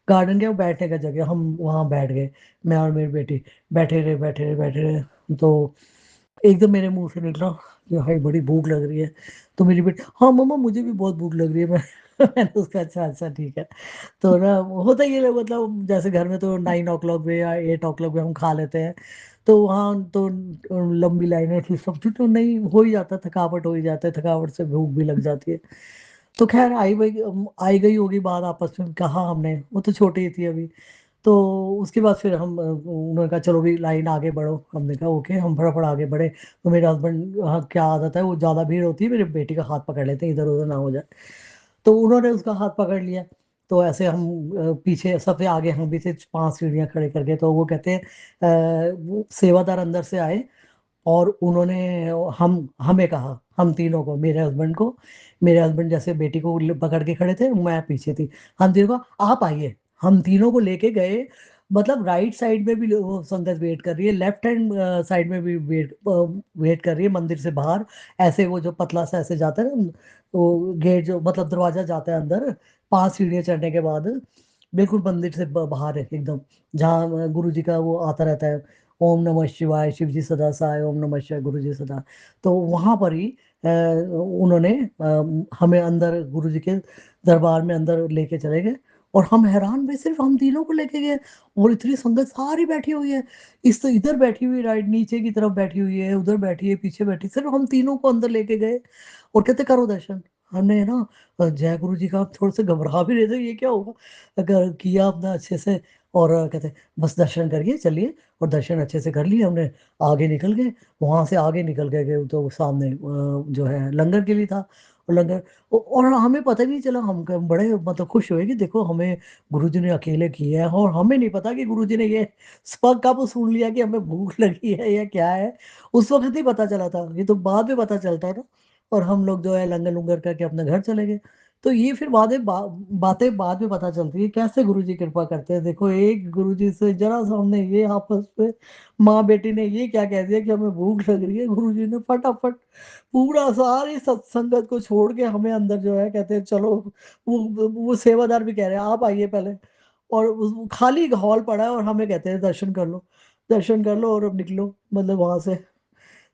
गार्डन के बैठने का जगह, हम वहाँ बैठ गए। मैं और मेरी बेटी बैठे रहे बैठे रहे बैठे रहे। तो एकदम मेरे मुंह से निकला कि भाई बड़ी भूख लग रही है। तो मेरी बेटी, हाँ मम्मा मुझे भी बहुत भूख लग रही है। मैंने उसका अच्छा अच्छा ठीक है। तो ना होता ही है, मतलब जैसे घर में तो 9 o'clock में या 8 o'clock में हम खा लेते हैं। तो वहाँ तो लंबी लाइनें थी, सब चीज तो नहीं, हो ही जाता, थकावट हो ही जाता है, थकावट से भूख भी लग जाती है। तो खैर आई गई होगी बात, आपस में कहा हमने, वो तो छोटी ही थी अभी। तो उसके बाद फिर हम उन्होंने कहा चलो भी लाइन आगे बढ़ो, हमने कहा ओके, हम फटाफट आगे बढ़े। तो मेरे हस्बैंड, हाँ क्या आदत है, वो ज़्यादा भीड़ होती है मेरी बेटी का हाथ पकड़ लेते हैं, इधर उधर ना हो जाए। तो उन्होंने उसका हाथ पकड़ लिया। तो ऐसे हम पीछे सबसे आगे हम भी थे, 5 सीढ़ियाँ खड़े करके। तो वो कहते हैं वो सेवादार अंदर से आए और उन्होंने हम हमें कहा, हम तीनों को, मेरे हस्बैंड को, मेरे हस्बैंड जैसे बेटी को पकड़ के खड़े थे, मैं पीछे थी, हम तीनों को आप आइए, हम तीनों को लेके गए। मतलब राइट साइड में भी वो संगत वेट कर रही है, लेफ्ट हैंड साइड में भी वेट कर रही है मंदिर से बाहर। ऐसे वो जो पतला सा ऐसे जाता है ना, वो गेट जो, मतलब दरवाजा जाता है अंदर 5 सीढ़ियाँ चढ़ने के बाद, बिल्कुल मंदिर से बाहर है एकदम, जहाँ गुरु जी का वो आता रहता है, ओम नमः शिवाय, शिव जी सदा सहाय, ओम नमः शिवाय, गुरु जी सदा। तो वहां पर ही उन्होंने हमें अंदर गुरु जी के दरबार में अंदर लेके चले गए। और हम हैरान भाई, सिर्फ हम तीनों को लेके गए, और इतनी संगत सारी बैठी हुई है, इस तो इधर बैठी हुई, राइट नीचे की तरफ बैठी हुई है, उधर बैठी है, पीछे बैठी, सिर्फ हम तीनों को अंदर लेके गए। और कहते करो दर्शन। हमने ना जय गुरु जी का थोड़े से घबरा भी रहे थे, ये क्या होगा, अगर किया अपना अच्छे से। और कहते बस दर्शन करिए चलिए। और दर्शन अच्छे से कर लिए हमने, आगे निकल गए। वहां से आगे निकल गए तो सामने जो है लंगर के लिए था। और लंगर, और हमें पता ही नहीं चला, हम बड़े मतलब खुश हुए कि देखो हमें गुरुजी ने अकेले किया है, और हमें नहीं पता कि गुरुजी ने ये स्पक कब सुन लिया कि हमें भूख लगी है या क्या है। उस वक्त नहीं पता चला था, ये तो बाद में पता चलता है ना। और हम लोग जो है लंगर लुंगर करके अपने घर चले गए। तो ये फिर बातें बाद में पता चलती है कैसे गुरुजी कृपा करते हैं। देखो एक गुरुजी से जरा सा हमने ये आपस में माँ बेटी ने ये क्या कह दिया कि हमें भूख लग रही है, गुरुजी ने फटाफट पूरा सारी सत्संगत को छोड़ के हमें अंदर जो है कहते हैं चलो। वो सेवादार भी कह रहे हैं आप आइए पहले। और खाली हॉल पड़ा है और हमें कहते हैं दर्शन कर लो, दर्शन कर लो और अब निकलो मतलब वहां से।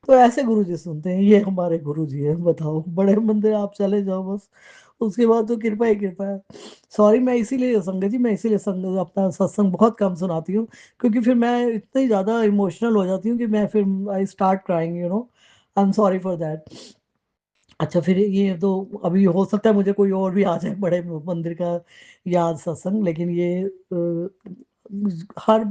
तो ऐसे गुरुजी सुनते हैं, ये हमारे गुरुजी है। बताओ, बड़े मंदिर आप चले जाओ बस, उसके बाद तो कृपा ही कृपा है। सॉरी, मैं इसीलिए संगत जी, मैं इसीलिए संग अपना सत्संग बहुत कम सुनाती हूँ, क्योंकि फिर मैं इतनी ज्यादा इमोशनल हो जाती हूँ कि मैं फिर I start crying, I am sorry for that. अच्छा, फिर ये तो अभी हो सकता है मुझे कोई और भी आ जाए बड़े मंदिर का याद सत्संग, लेकिन ये हर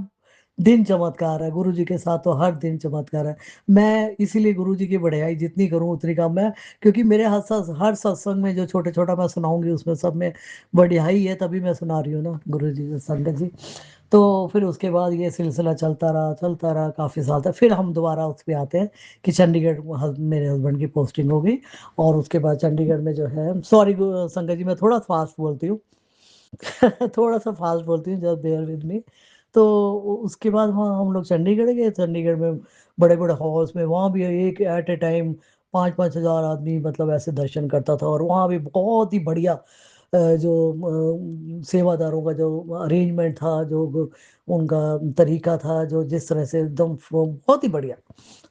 दिन चमत्कार है गुरु जी के साथ, तो हर दिन चमत्कार है। मैं इसीलिए गुरु जी की बढ़ाई जितनी करूं उतनी कम है, क्योंकि मेरे हर सत्संग में जो छोटे छोटा मैं सुनाऊंगी उसमें सब में बढ़ाई है, तभी मैं सुना रही हूँ ना गुरु जी से, संगत जी। तो फिर उसके बाद ये सिलसिला चलता रहा काफ़ी साल तक। फिर हम दोबारा उस पे आते हैं कि चंडीगढ़ मेरे हस्बैंड की पोस्टिंग हो गई। और उसके बाद चंडीगढ़ में जो है, सॉरी संगत जी मैं थोड़ा फास्ट बोलती हूँ थोड़ा सा फास्ट बोलती हूँ, जस्ट बेयर विद मी। तो उसके बाद वहाँ हम लोग चंडीगढ़ गए। चंडीगढ़ में बड़े बड़े हॉल्स में, वहाँ भी एक एट ए टाइम 5-5 हज़ार आदमी मतलब ऐसे दर्शन करता था। और वहाँ भी बहुत ही बढ़िया जो सेवादारों का जो अरेंजमेंट था, जो उनका तरीका था, जो जिस तरह से एकदम बहुत ही बढ़िया।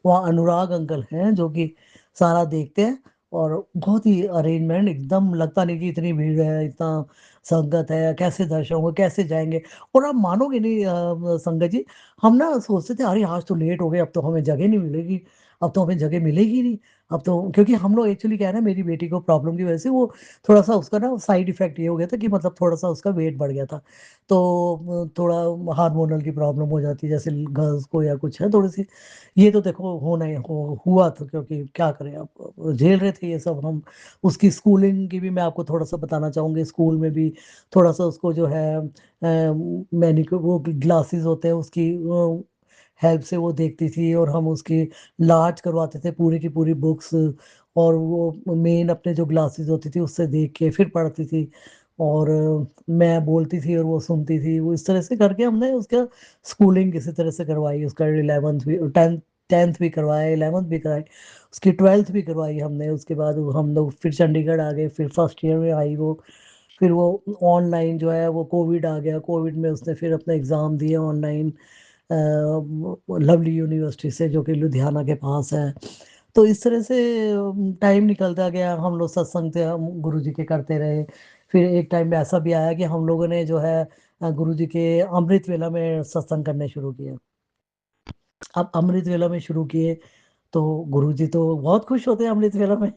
वहाँ अनुराग अंकल हैं जो कि सारा देखते हैं। और बहुत ही अरेंजमेंट, एकदम लगता नहीं कि इतनी भीड़ है, इतना संगत है, कैसे दर्शन होंगे, कैसे जाएंगे। और आप मानोगे नहीं संगत जी, हम ना सोचते थे अरे आज तो लेट हो गए, अब तो हमें जगह नहीं मिलेगी, अब तो हमें जगह मिलेगी नहीं। अब तो क्योंकि हम लोग एक्चुअली क्या है ना, मेरी बेटी को प्रॉब्लम की वजह से वो थोड़ा सा उसका ना साइड इफेक्ट ये हो गया था कि मतलब थोड़ा सा उसका वेट बढ़ गया था। तो थोड़ा हार्मोनल की प्रॉब्लम हो जाती है जैसे गर्ल्स को या कुछ है थोड़ी सी। ये तो देखो होना ही हुआ था, क्योंकि क्या करें आप, झेल रहे थे ये सब हम। उसकी स्कूलिंग की भी मैं आपको थोड़ा सा बताना चाहूंगी। स्कूल में भी थोड़ा सा उसको जो है मैनिक्योर वो ग्लासेस होते हैं उसकी हेल्प से वो देखती थी, और हम उसकी लार्ज करवाते थे पूरी की पूरी बुक्स। और वो मेन अपने जो ग्लासेस होती थी उससे देख के फिर पढ़ती थी। और मैं बोलती थी और वो सुनती थी। वो इस तरह से करके हमने उसका स्कूलिंग किसी तरह से करवाई। उसका 11th भी, 10th भी करवाया, 11th भी कराई, उसकी 12th भी करवाई हमने। उसके बाद हम लोग फिर चंडीगढ़ आ गए, फिर फर्स्ट ईयर में आई वो। फिर वो ऑनलाइन जो है, वो कोविड आ गया, कोविड में उसने फिर अपना एग्ज़ाम दिया ऑनलाइन लवली यूनिवर्सिटी से, जो कि लुधियाना के पास है। तो इस तरह से टाइम निकलता गया, हम लोग सत्संग थे हम गुरु जी के करते रहे। फिर एक टाइम में ऐसा भी आया कि हम लोगों ने जो है गुरु जी के अमृत वेला में सत्संग करने शुरू किए। अब अमृत वेला में शुरू किए तो गुरुजी तो बहुत खुश होते हैं अमृत वेला में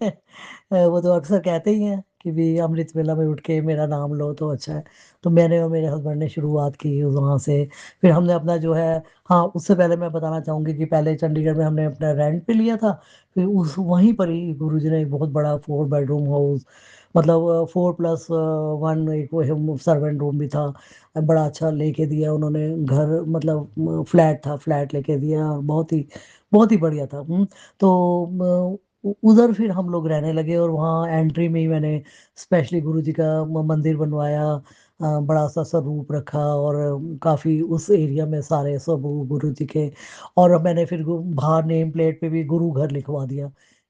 वो तो अक्सर कहते ही हैं कि भी अमृत वेला में उठ के मेरा नाम लो तो अच्छा है। तो मैंने और मेरे हस्बैंड ने शुरुआत की वहाँ से। फिर हमने अपना जो है, हाँ उससे पहले मैं बताना चाहूँगी कि पहले चंडीगढ़ में हमने अपना रेंट पे लिया था। फिर उस वहीं पर ही गुरुजी ने एक बहुत बड़ा 4 बेडरूम हाउस, मतलब 4+1 एक वो सर्वेंट रूम भी था, बड़ा अच्छा लेके दिया उन्होंने घर, मतलब फ्लैट था, फ्लैट लेके दिया, और बहुत ही बढ़िया था। तो उधर फिर हम लोग रहने लगे। और वहाँ एंट्री में ही मैंने स्पेशली गुरु जी का मंदिर बनवाया, बड़ा सा स्वरूप रखा। और काफी उस एरिया में सारे सब गुरु जी के। और मैंने फिर बाहर नेम प्लेट पे भी गुरु घर लिखवा दिया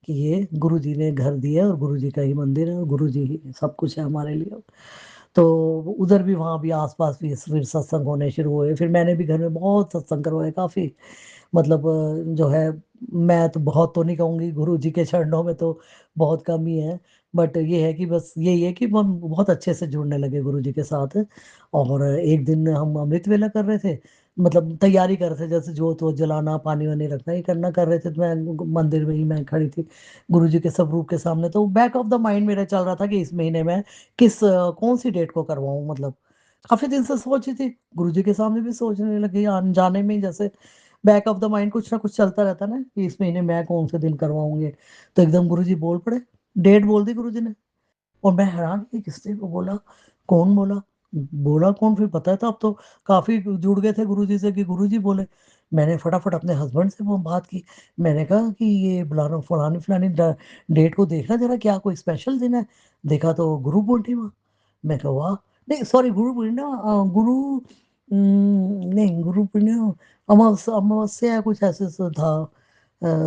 कि ये गुरु जी ने घर दिया और गुरु जी का ही मंदिर है और गुरु जी ही सब कुछ है हमारे लिए। तो उधर भी वहाँ भी आस-पास भी फिर सत्संग होने शुरू हुए। फिर मैंने भी घर में बहुत सत्संग करवाए काफ़ी। मतलब जो है मैं तो बहुत तो नहीं कहूँगी, गुरुजी के चरणों में तो बहुत कम ही है। बट ये है कि बस यही है कि हम बहुत अच्छे से जुड़ने लगे गुरुजी के साथ। और एक दिन हम अमृत वेला कर रहे थे, मतलब तैयारी कर रहे थे, जैसे जोत-वोत जलाना, पानी-वानी रखना, ये करना कर रहे थे। तो मैं मंदिर में ही मैं खड़ी थी, गुरुजी के स्वरूप के सामने। तो बैक ऑफ द माइंड मेरा चल रहा था कि इस महीने में कौन-सी डेट को करवाऊँ मतलब। काफ़ी दिन से सोच रही थी, गुरुजी के सामने भी सोचने लगी, अनजाने में ही जैसे बैक ऑफ द माइंड कुछ ना कुछ चलता रहता है ना कि इस महीने मैं कौन से दिन करवाऊँगी। तो एकदम गुरुजी बोल पड़े, डेट बोल दी गुरुजी ने। और मैं हैरान कि किसने को बोला, कौन बोला? बोला कौन फिर बताया था, अब तो काफ़ी जुड़ गए थे गुरुजी से कि गुरुजी बोले। मैंने फटाफट अपने हस्बैंड से वो बात की। मैंने कहा कि ये फलाना फलानी-फलानी डेट को देखना ज़रा, क्या कोई स्पेशल दिन है? देखा तो गुरु पूर्णिमा। मैं कहा वाह! नहीं सॉरी, गुरु पूर्णिमा नहीं, गुरु पूर्णिमा अमावस्या या कुछ ऐसे स था।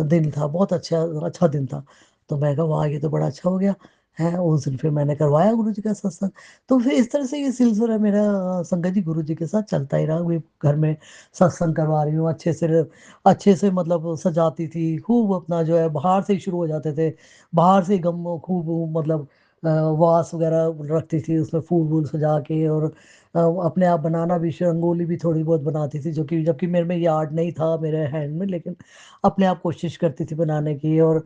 दिन था, बहुत अच्छा अच्छा दिन था। तो मैं कहा वाह! ये तो बड़ा अच्छा हो गया, हैं। उस दिन फिर मैंने करवाया गुरुजी का सत्संग। तो फिर इस तरह से ये सिलसिला मेरा संगत जी गुरुजी के साथ चलता ही रहा। वही घर में सत्संग करवा रही हूँ, अच्छे से मतलब सजाती थी, खूब अपना जो है बाहर से ही शुरू हो जाते थे। बाहर से ही गम खूब मतलब वास वगैरह रखती थी, उसमें फूल-वूल सजा के। और अपने आप बनाना भी, रंगोली भी थोड़ी बहुत बनाती थी, जो कि जबकि मेरे में ये आर्ट नहीं था मेरे हैंड में, लेकिन अपने आप कोशिश करती थी बनाने की। और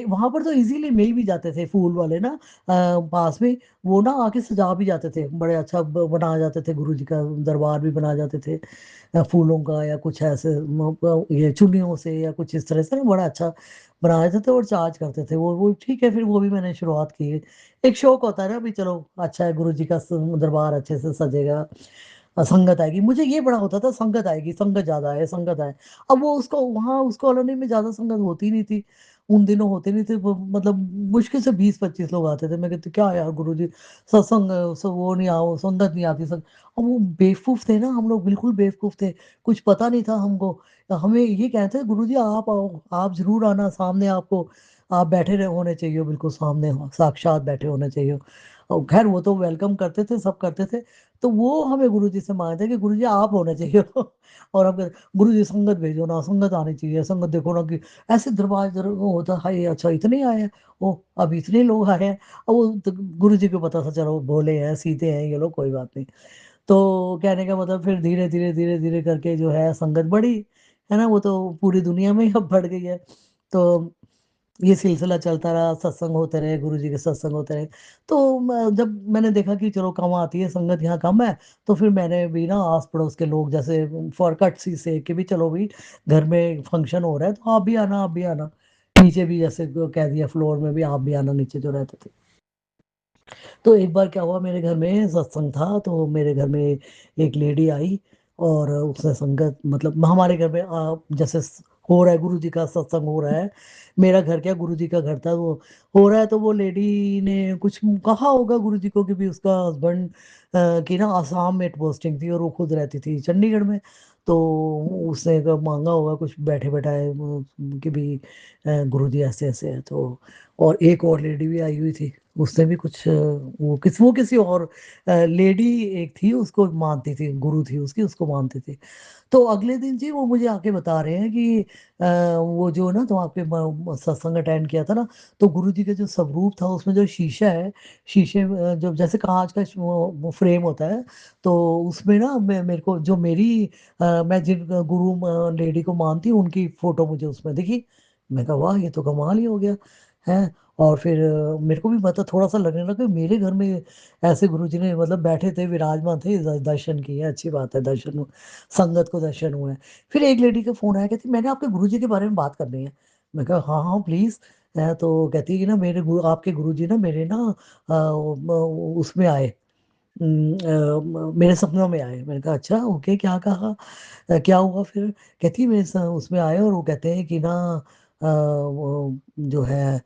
वहाँ पर तो इज़िली मिल भी जाते थे फूल वाले ना, पास में। वो ना आके सजा भी जाते थे, बड़े अच्छा बना जाते थे, गुरुजी का दरबार भी बना जाते थे फूलों का या कुछ ऐसे ये चुन्नियों से या कुछ इस तरह से ना, बड़ा अच्छा बनाए थे और चार्ज करते थे। वो ठीक है, फिर वो भी मैंने शुरुआत की। एक शौक होता है ना, भी चलो अच्छा है, गुरुजी का दरबार अच्छे से सजेगा, संगत आएगी। मुझे ये बड़ा होता था, संगत आएगी, संगत ज़्यादा है, संगत आए। अब वो उसको वहाँ उस कॉलोनी में ज़्यादा संगत होती नहीं थी, उन दिनों होते नहीं थे। मतलब मुश्किल से 20-25 लोग आते थे। मैं कहती क्या यार गुरुजी, सत्संग वो नहीं आओ, संगत नहीं आती सब। अब वो बेवकूफ़ थे ना, हम लोग बिल्कुल बेवकूफ़ थे, कुछ पता नहीं था हमको। हमें ये कहते थे गुरुजी आप आओ, आप ज़रूर आना, सामने आपको आप बैठे रहे होने चाहिए, बिल्कुल सामने हो, साक्षात बैठे होने चाहिए। और ख़ैर वो तो वेलकम करते थे, सब करते थे। तो वो हमें गुरुजी से माँगते कि गुरुजी आप होने चाहिए। और हम कहते गुरुजी संगत भेजो ना, संगत आनी चाहिए, संगत देखो ना कि ऐसे दरबार वो होता है, हाय अच्छा इतने आए हैं, ओह! अब इतने लोग आए हैं। अब वो तो गुरुजी को पता था, चलो भोले हैं, सीधे हैं ये लोग, कोई बात नहीं। तो कहने का मतलब फिर धीरे-धीरे, धीरे-धीरे करके जो है संगत बढ़ी, है ना? वो तो पूरी दुनिया में ही अब बढ़ गई है। तो ये सिलसिला चलता रहा, सत्संग होते रहे, गुरुजी के सत्संग होते रहे। तो जब मैंने देखा कि चलो कम आती है संगत, यहाँ कम है, तो फिर मैंने भी ना आस-पड़ोस के लोग, जैसे फॉर कर्टसी से कि भी चलो भई घर में फंक्शन हो रहा है, तो आप भी आना, आप भी आना। नीचे भी जैसे कह दिया फ्लोर में भी आप भी आना, नीचे जो रहते थे। तो एक बार क्या हुआ, मेरे घर में सत्संग था, तो मेरे घर में एक लेडी आई और उसने संगत मतलब हमारे घर में जैसे हो रहा है गुरुजी का सत्संग हो रहा है, मेरा घर क्या गुरुजी का घर था, वो हो रहा है। तो वो लेडी ने कुछ कहा होगा गुरुजी को कि भी उसका हस्बैंड की ना आसाम में पोस्टिंग थी और वो खुद रहती थी चंडीगढ़ में। तो उसने मांगा होगा कुछ बैठे बैठाए कि भी गुरुजी ऐसे ऐसे है। तो और एक और लेडी भी आई हुई थी, उसने भी कुछ वो किसी और लेडी एक थी, उसको मानती थी, गुरु थी उसकी, उसको मानती थी। तो अगले दिन जी वो मुझे आके बता रहे हैं कि वो जो ना तो आपके सत्संग अटेंड किया था ना, तो गुरुजी का जो स्वरूप था उसमें जो शीशा है, शीशे में जो जैसे कांच का वो फ्रेम होता है, तो उसमें ना मेरे को जो मैं जिन गुरु लेडी को मानती हूँ उनकी फोटो मुझे उसमें दिखी। मैं कहा वाह, ये तो कमाल ही हो गया है। और फिर मेरे को भी मतलब थोड़ा-सा लगने लगा कि मेरे घर में ऐसे गुरुजी ने मतलब बैठे थे, विराजमान थे, दर्शन किए, अच्छी बात है, संगत को दर्शन हुए। फिर एक लेडी का फ़ोन आया, कहती मैंने आपके गुरुजी के बारे में बात करनी है। मैं कहा हाँ, हाँ प्लीज़। तो कहती है कि ना आपके गुरुजी ना मेरे ना उसमें आए, मेरे सपनों में आए। मैंने कहा अच्छा ओके, क्या कहा? क्या हुआ फिर? कहती मेरे उसमें आए और वो कहते हैं कि ना वो जो है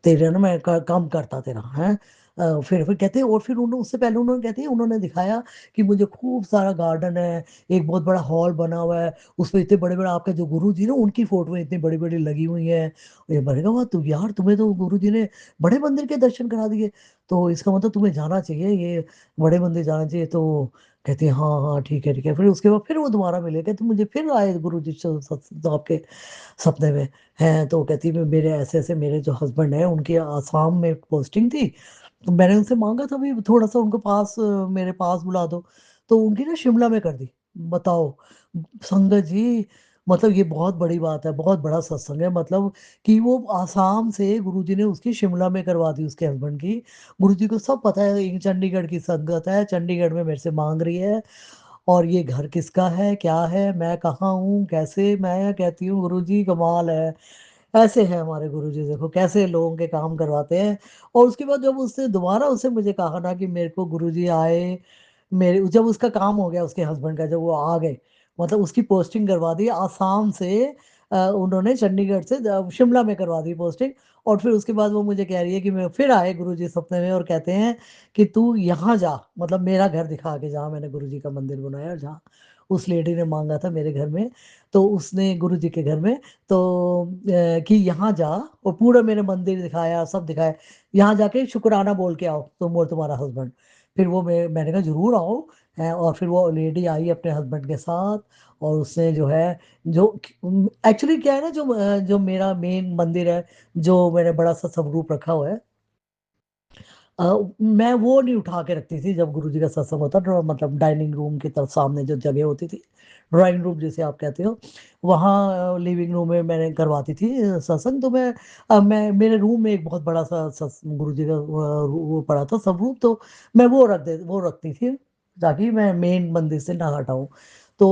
तेरे ना मैं काम करता तेरा, हैं? फिर कहते हैं, और फिर उन्होंने उससे पहले उन्होंने कहते हैं उन्होंने दिखाया कि मुझे खूब सारा गार्डन है, एक बहुत बड़ा हॉल बना हुआ है, उसमें इतने बड़े बड़े आपके जो गुरु जी ना उनकी फोटो इतनी बड़ी बड़ी लगी हुई है। ये मैंने कहा वाह, तू यार तुम्हें तो गुरु जी ने बड़े मंदिर के दर्शन करा दिए, तो इसका मतलब तुम्हें जाना चाहिए, ये बड़े मंदिर जाना चाहिए। तो कहती है हाँ हाँ ठीक है ठीक है। फिर उसके बाद फिर वो दोबारा मिले, कहते मुझे फिर आए गुरु जी आपके सपने में हैं, तो कहती है मेरे ऐसे ऐसे मेरे जो हस्बैंड है उनकी आसाम में पोस्टिंग थी, तो मैंने उनसे मांगा था भी थोड़ा सा उनको पास मेरे पास बुला दो, तो उनकी ना शिमला में कर दी। बताओ संगत जी, मतलब ये बहुत बड़ी बात है, बहुत बड़ा सत्संग है, मतलब कि वो आसाम से गुरुजी ने उसकी शिमला में करवा दी उसके हस्बैंड की। गुरुजी को सब पता है ये चंडीगढ़ की संगत है, चंडीगढ़ में मेरे से मांग रही है, और ये घर किसका है, क्या है, मैं कहाँ हूँ, कैसे, मैं कहती हूँ गुरुजी कमाल है। ऐसे है हमारे गुरुजी, देखो कैसे लोगों के काम करवाते हैं। और उसके बाद जब उसने दोबारा उससे मुझे कहा ना कि मेरे को गुरुजी आए, मेरे जब उसका काम हो गया उसके हस्बैंड का, जब वो आ गए, मतलब उसकी पोस्टिंग करवा दी आसाम से, उन्होंने चंडीगढ़ से शिमला में करवा दी पोस्टिंग। और फिर उसके बाद वो मुझे कह रही है कि मैं फिर आए गुरुजी सपने में और कहते हैं कि तू यहाँ जा, मतलब मेरा घर दिखा के, जहाँ मैंने गुरुजी का मंदिर बनाया, जहाँ उस लेडी ने मांगा था मेरे घर में, तो उसने गुरुजी के घर में, तो कि यहाँ जा, और पूरा मेरे मंदिर दिखाया, सब दिखाया, यहाँ जाके शुक्राना बोल के आओ तुम और तुम्हारा हस्बैंड। फिर वो मैंने कहा जरूर आओ। और फिर वो लेडी आई अपने हस्बैंड के साथ, और उसने जो है, जो एक्चुअली क्या है ना, जो मेरा मेन मंदिर है, जो मैंने बड़ा सा स्वरूप रखा हुआ है, अ, मैं वो नहीं उठा के रखती थी जब गुरुजी का सत्संग होता, मतलब डाइनिंग रूम की तरफ सामने जो जगह होती थी, ड्राइंग रूम जिसे आप कहते हो, वहाँ लिविंग रूम में मैंने करवाती थी सत्संग। तो मैं मेरे रूम में एक बहुत बड़ा सा गुरुजी का वो पड़ा था स्वरूप, तो मैं वो रखती थी, ताकि मैं मेन मंदिर से ना हटाऊं। तो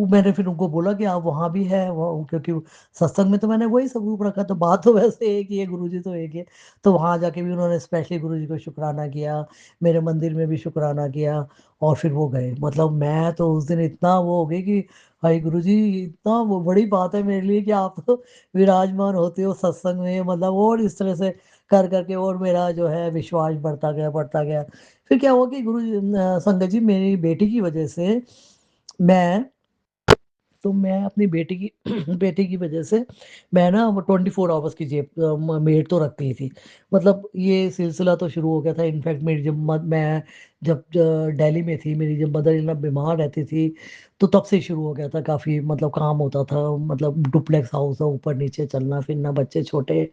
मैंने फिर उनको बोला कि आप वहाँ भी है वो, क्योंकि सत्संग में तो मैंने वही स्वरूप रखा, तो बात तो वैसे एक ही है, गुरुजी तो एक ही है। तो वहां जाके भी उन्होंने स्पेशली गुरु जी को शुक्राना किया, मेरे मंदिर में भी शुक्राना किया, और फिर वो गए। मतलब मैं तो उस दिन इतना वो हो गई कि भाई गुरु जी, इतना वो बड़ी बात है मेरे लिए कि आप तो विराजमान होते हो सत्संग में, मतलब और इस तरह से कर करके, और मेरा जो है विश्वास बढ़ता गया बढ़ता गया। फिर क्या हुआ कि गुरु जी, संगत जी, मेरी बेटी की वजह से मैं मैं अपनी बेटी की बेटी की वजह से मैं ना 24 आवर्स की जेब मेड तो रखती ही थी। मतलब ये सिलसिला तो शुरू हो गया था, इनफैक्ट मेरी मैं जब दिल्ली में थी, मेरी जब मदर इन लॉ बीमार रहती थी, तो तब से ही शुरू हो गया था, काफी मतलब काम होता था, मतलब डुप्लेक्स हाउस है, ऊपर नीचे चलना फिरना, बच्चे छोटे,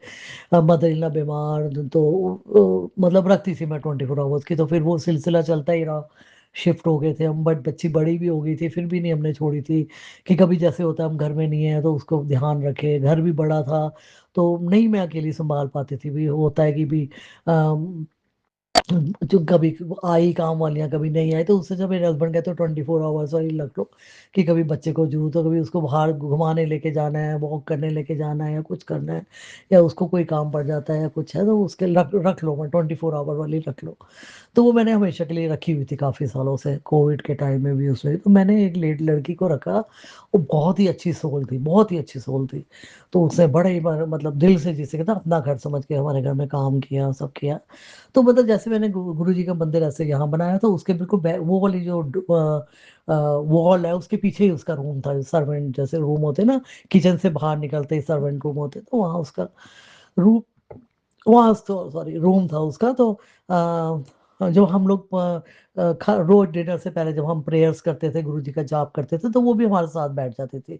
मदर इन लॉ बीमार, तो मतलब रखती थी मैं 24 आवर्स की। तो फिर वो सिलसिला चलता ही रहा, शिफ्ट हो गए थे हम, बट बच्ची बड़ी भी हो गई थी, फिर भी नहीं हमने छोड़ी थी कि कभी जैसे होता है हम घर में नहीं है तो उसको ध्यान रखे, घर भी बड़ा था, तो नहीं मैं अकेली संभाल पाती थी, भी होता है कि भी जो कभी आई काम वालियां, कभी नहीं आई, तो उससे जब मेरे हस्बैंड कहते 24 आवर्स वाली रख लो, कि कभी बच्चे को जरूरत हो, कभी उसको बाहर घुमाने लेके जाना है, वॉक करने लेके जाना है, या कुछ करना है, या उसको कोई काम पड़ जाता है या कुछ है, तो उसके रख लो, मैं 24 आवर वाली रख लो। तो वो मैंने हमेशा के लिए रखी हुई थी काफी सालों से, कोविड के टाइम में भी उसमें, तो मैंने एक लेट लड़की को रखा, वो बहुत ही अच्छी सोल थी, बहुत ही अच्छी सोल थी। तो उसने बड़े ही मतलब दिल से, जिसे कहता अपना घर समझ के हमारे घर में काम किया, सब किया। तो मतलब जैसे मैंने गुरु जी का मंदिर ऐसे यहाँ बनाया था, उसके बिल्कुल वो वाली जो वॉल है, उसके पीछे ही उसका रूम था, सर्वेंट जैसे रूम होते ना, किचन से बाहर निकलते ही सर्वेंट रूम होते, तो वहाँ उसका रूम, वहाँ सॉरी रूम था उसका। तो जो हम लोग रोज डिनर से पहले जब हम प्रेयर्स करते थे, गुरु जी का जाप करते थे, तो वो भी हमारे साथ बैठ जाते थे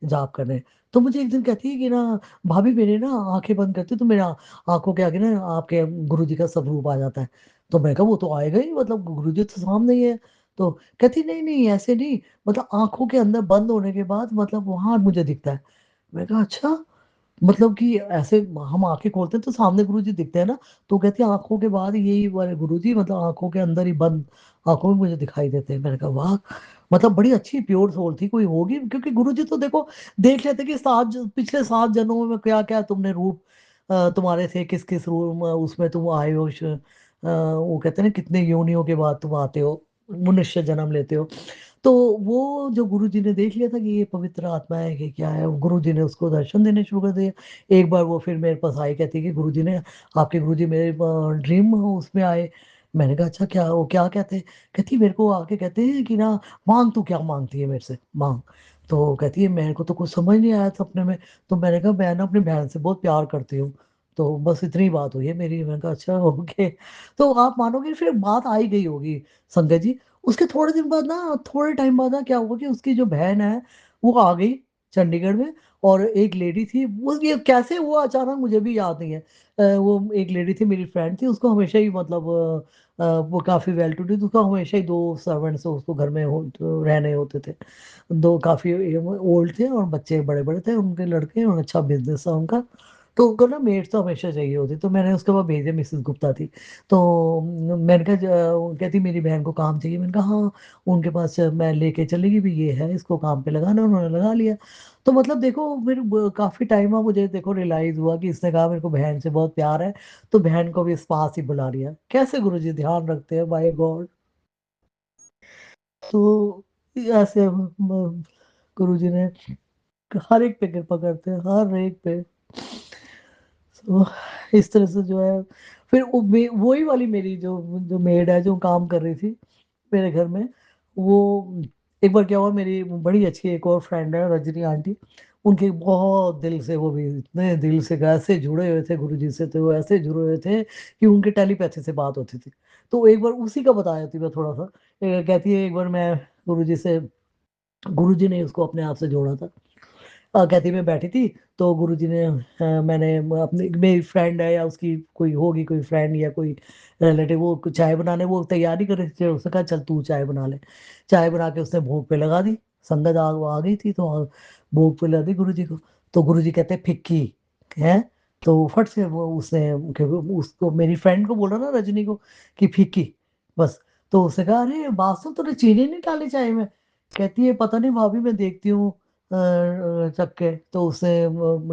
जाप करने। तो मुझे एक दिन कहती है कि ना भाभी, मेरे ना आंखें बंद करती तो मेरा आंखों के आगे ना आपके गुरु जी का स्वरूप आ जाता है। तो मैं कहा वो तो आएगा ही, मतलब गुरु जी तो सामने ही है। तो कहती नहीं नहीं ऐसे नहीं, मतलब आंखों के अंदर बंद होने के बाद मतलब वहां मुझे दिखता है। मैं कहा अच्छा, मतलब कि ऐसे हम आंखें खोलते हैं तो सामने गुरु जी दिखते हैं ना। तो कहती है आंखों के बाद यही वाले गुरु जी, मतलब आंखों के अंदर ही बंद आंखों में मुझे दिखाई देते हैं। मैंने कहा वाह, मतलब बड़ी अच्छी प्योर सोल थी कोई होगी, क्योंकि गुरु जी तो देखो देख लेते कि पिछले 7 जन्मों में क्या क्या तुमने रूप तुम्हारे थे, किस किस रूप उसमें तुम आए हो, वो कहते हैं ना कितने योनियों के बाद तुम आते हो, मनुष्य जन्म लेते हो। तो वो जो गुरुजी ने देख लिया था कि ये पवित्र आत्मा है कि क्या है, गुरुजी ने उसको दर्शन देने शुरू कर दिए। एक बार वो फिर मेरे पास आई, कहती है कि गुरुजी ने, आपके गुरुजी मेरे ड्रीम उसमें आए। मैंने कहा अच्छा क्या, वो क्या कहते हैं? कहती मेरे को आके कहते हैं कि ना, मांग, तू क्या मांगती है मेरे से, मांग। तो कहती है मेरे को तो कुछ समझ नहीं आया सपने में। तो मैंने कहा मैं ना अपनी बहन से बहुत प्यार करती हूँ, तो बस इतनी बात हुई है मेरी। मैंने कहा अच्छा ओके। तो आप मानोगे फिर बात आई गई होगी संगत जी। उसके थोड़े दिन बाद ना, थोड़े टाइम बाद ना क्या हुआ कि उसकी जो बहन है वो आ गई चंडीगढ़ में। और एक लेडी थी, वो ये कैसे हुआ अचानक मुझे भी याद नहीं है। वो एक लेडी थी, मेरी फ्रेंड थी, उसको हमेशा ही मतलब वो काफी वेल टू डू, उसको हमेशा ही दो सर्वेंट्स उसको घर में तो रहने होते थे। दो काफी ओल्ड थे और बच्चे बड़े बड़े थे उनके, लड़के, और अच्छा बिजनेस था उनका। तो उनको ना मेड तो हमेशा चाहिए होती, तो मैंने उसके बाद भेजे, मिसेस गुप्ता थी। तो मैंने कहा कहती मेरी बहन को काम चाहिए। मैंने कहा हाँ, उनके पास मैं लेके चलेगी भी, ये है इसको काम पे लगाना, उन्होंने लगा लिया। तो मतलब देखो फिर काफी टाइम में मुझे देखो रियलाइज हुआ कि इसने कहा मेरे को बहन से बहुत प्यार है, तो बहन को भी इस पास ही बुला लिया। कैसे गुरुजी ध्यान रखते हैं, बाय गॉड। तो ऐसे गुरुजी ने हर एक पे कृपा करते हैं, हर एक पे। तो इस तरह से जो है, फिर वही वाली मेरी जो जो मेड है जो काम कर रही थी मेरे घर में, वो एक बार क्या हुआ, मेरी बड़ी अच्छी एक और फ्रेंड है रजनी आंटी, उनके बहुत दिल से, वो भी इतने दिल से ऐसे जुड़े हुए थे गुरुजी से, तो वो ऐसे जुड़े हुए थे कि उनके टेलीपैथी से बात होती थी। तो एक बार उसी का बताया थी मैं थोड़ा सा। कहती है एक बार मैं गुरुजी से, गुरुजी ने उसको अपने आप से जोड़ा था। कहती मैं बैठी थी, तो गुरुजी ने मैंने अपनी, मेरी फ्रेंड है या उसकी कोई होगी, कोई फ्रेंड या कोई रिलेटिव, वो कुछ चाय बनाने वो तैयारी कर रही थी, उसने कहा चल तू चाय बना ले। चाय बना के उसने भोग पे लगा दी। संगत आ गई थी, तो भोग पे लगा दी गुरुजी को। तो गुरुजी कहते फिक्की है। तो फट से वो उसने, क्योंकि उसको मेरी फ्रेंड को बोला ना, रजनी को, कि फीकी बस। तो उसने कहा अरे बासु तूने चीनी नहीं डाली चाय में। कहती है पता नहीं भाभी, मैं देखती हूँ चख के। तो उसे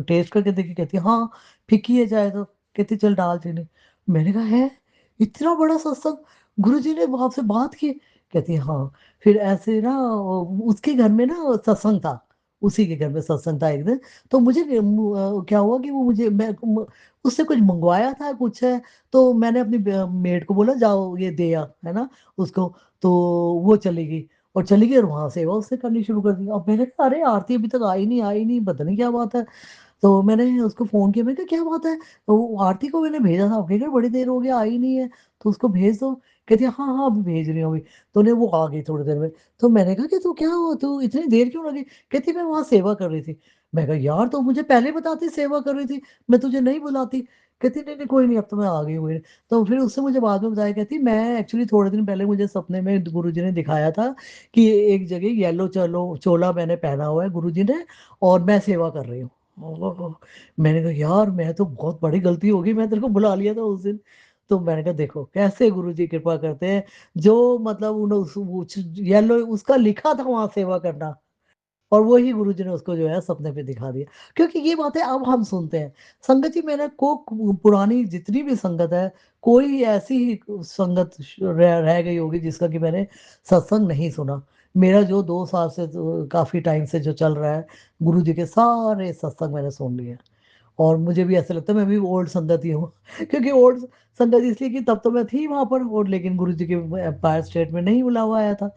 टेस्ट करके देखी, कहती है हाँ फीकी है चाय तो। कहती चल डाल चीनी। मैंने कहा है, इतना बड़ा सत्संग, गुरुजी ने आपसे बात की? कहती है हाँ। फिर ऐसे ना उसके घर में ना सत्संग था, उसी के घर में सत्संग था एक दिन। तो मुझे क्या हुआ कि वो मुझे, उससे कुछ मंगवाया था कुछ है। तो मैंने अपनी मेड को बोला जाओ ये दे आ, है ना उसको। तो वो चली गई, और चली गई और वहां सेवा उसने करनी शुरू कर दी। अब मैंने कहा अरे आरती अभी तक आई नहीं, पता नहीं क्या बात है। तो मैंने उसको फोन किया, मैं कहा क्या बात है? तो वो आरती को मैंने भेजा था, कह रही बड़ी देर हो गया आई नहीं है, तो उसको भेज दो। कहती है हाँ हाँ अभी भेज रही हूँ अभी। तो ने वो आ गई थोड़ी देर में। तो मैंने कहा कि तू क्या हुआ, तू इतनी देर क्यों लगी? कहती मैं वहां सेवा कर रही थी। मैं कहा यार तो मुझे पहले बताती सेवा कर रही थी, मैं तुझे नहीं बुलाती। कहती नहीं नहीं कोई नहीं, अब तो मैं आ गई हूँ। तो फिर उससे मुझे बाद में बताया, कहती मैं एक्चुअली थोड़े दिन पहले मुझे सपने में गुरुजी ने दिखाया था कि एक जगह येलो चलो चोला मैंने पहना हुआ है गुरुजी ने, और मैं सेवा कर रही हूँ। ओह, मैंने कहा यार मैं तो बहुत बड़ी गलती होगी, मैं तेरे को बुला लिया था उस दिन। तो मैंने कहा देखो कैसे गुरुजी कृपा करते हैं, जो मतलब येलो उसका लिखा था वहां सेवा करना, और वही गुरुजी ने उसको जो है सपने पे दिखा दिया। क्योंकि ये बातें अब हम सुनते हैं। संगत जी मैंने को पुरानी जितनी भी संगत है, कोई ऐसी ही संगत रह गई होगी जिसका कि मैंने सत्संग नहीं सुना। मेरा जो 2 साल से काफी टाइम से जो चल रहा है, गुरु जी के सारे सत्संग मैंने सुन लिए। और मुझे भी ऐसा लगता है मैं भी ओल्ड संगत ही हूँ क्योंकि ओल्ड संगत इसलिए कि तब तो मैं थी वहां पर, और लेकिन गुरु जी के एम्पायर स्टेट में नहीं बुला हुआ आया था।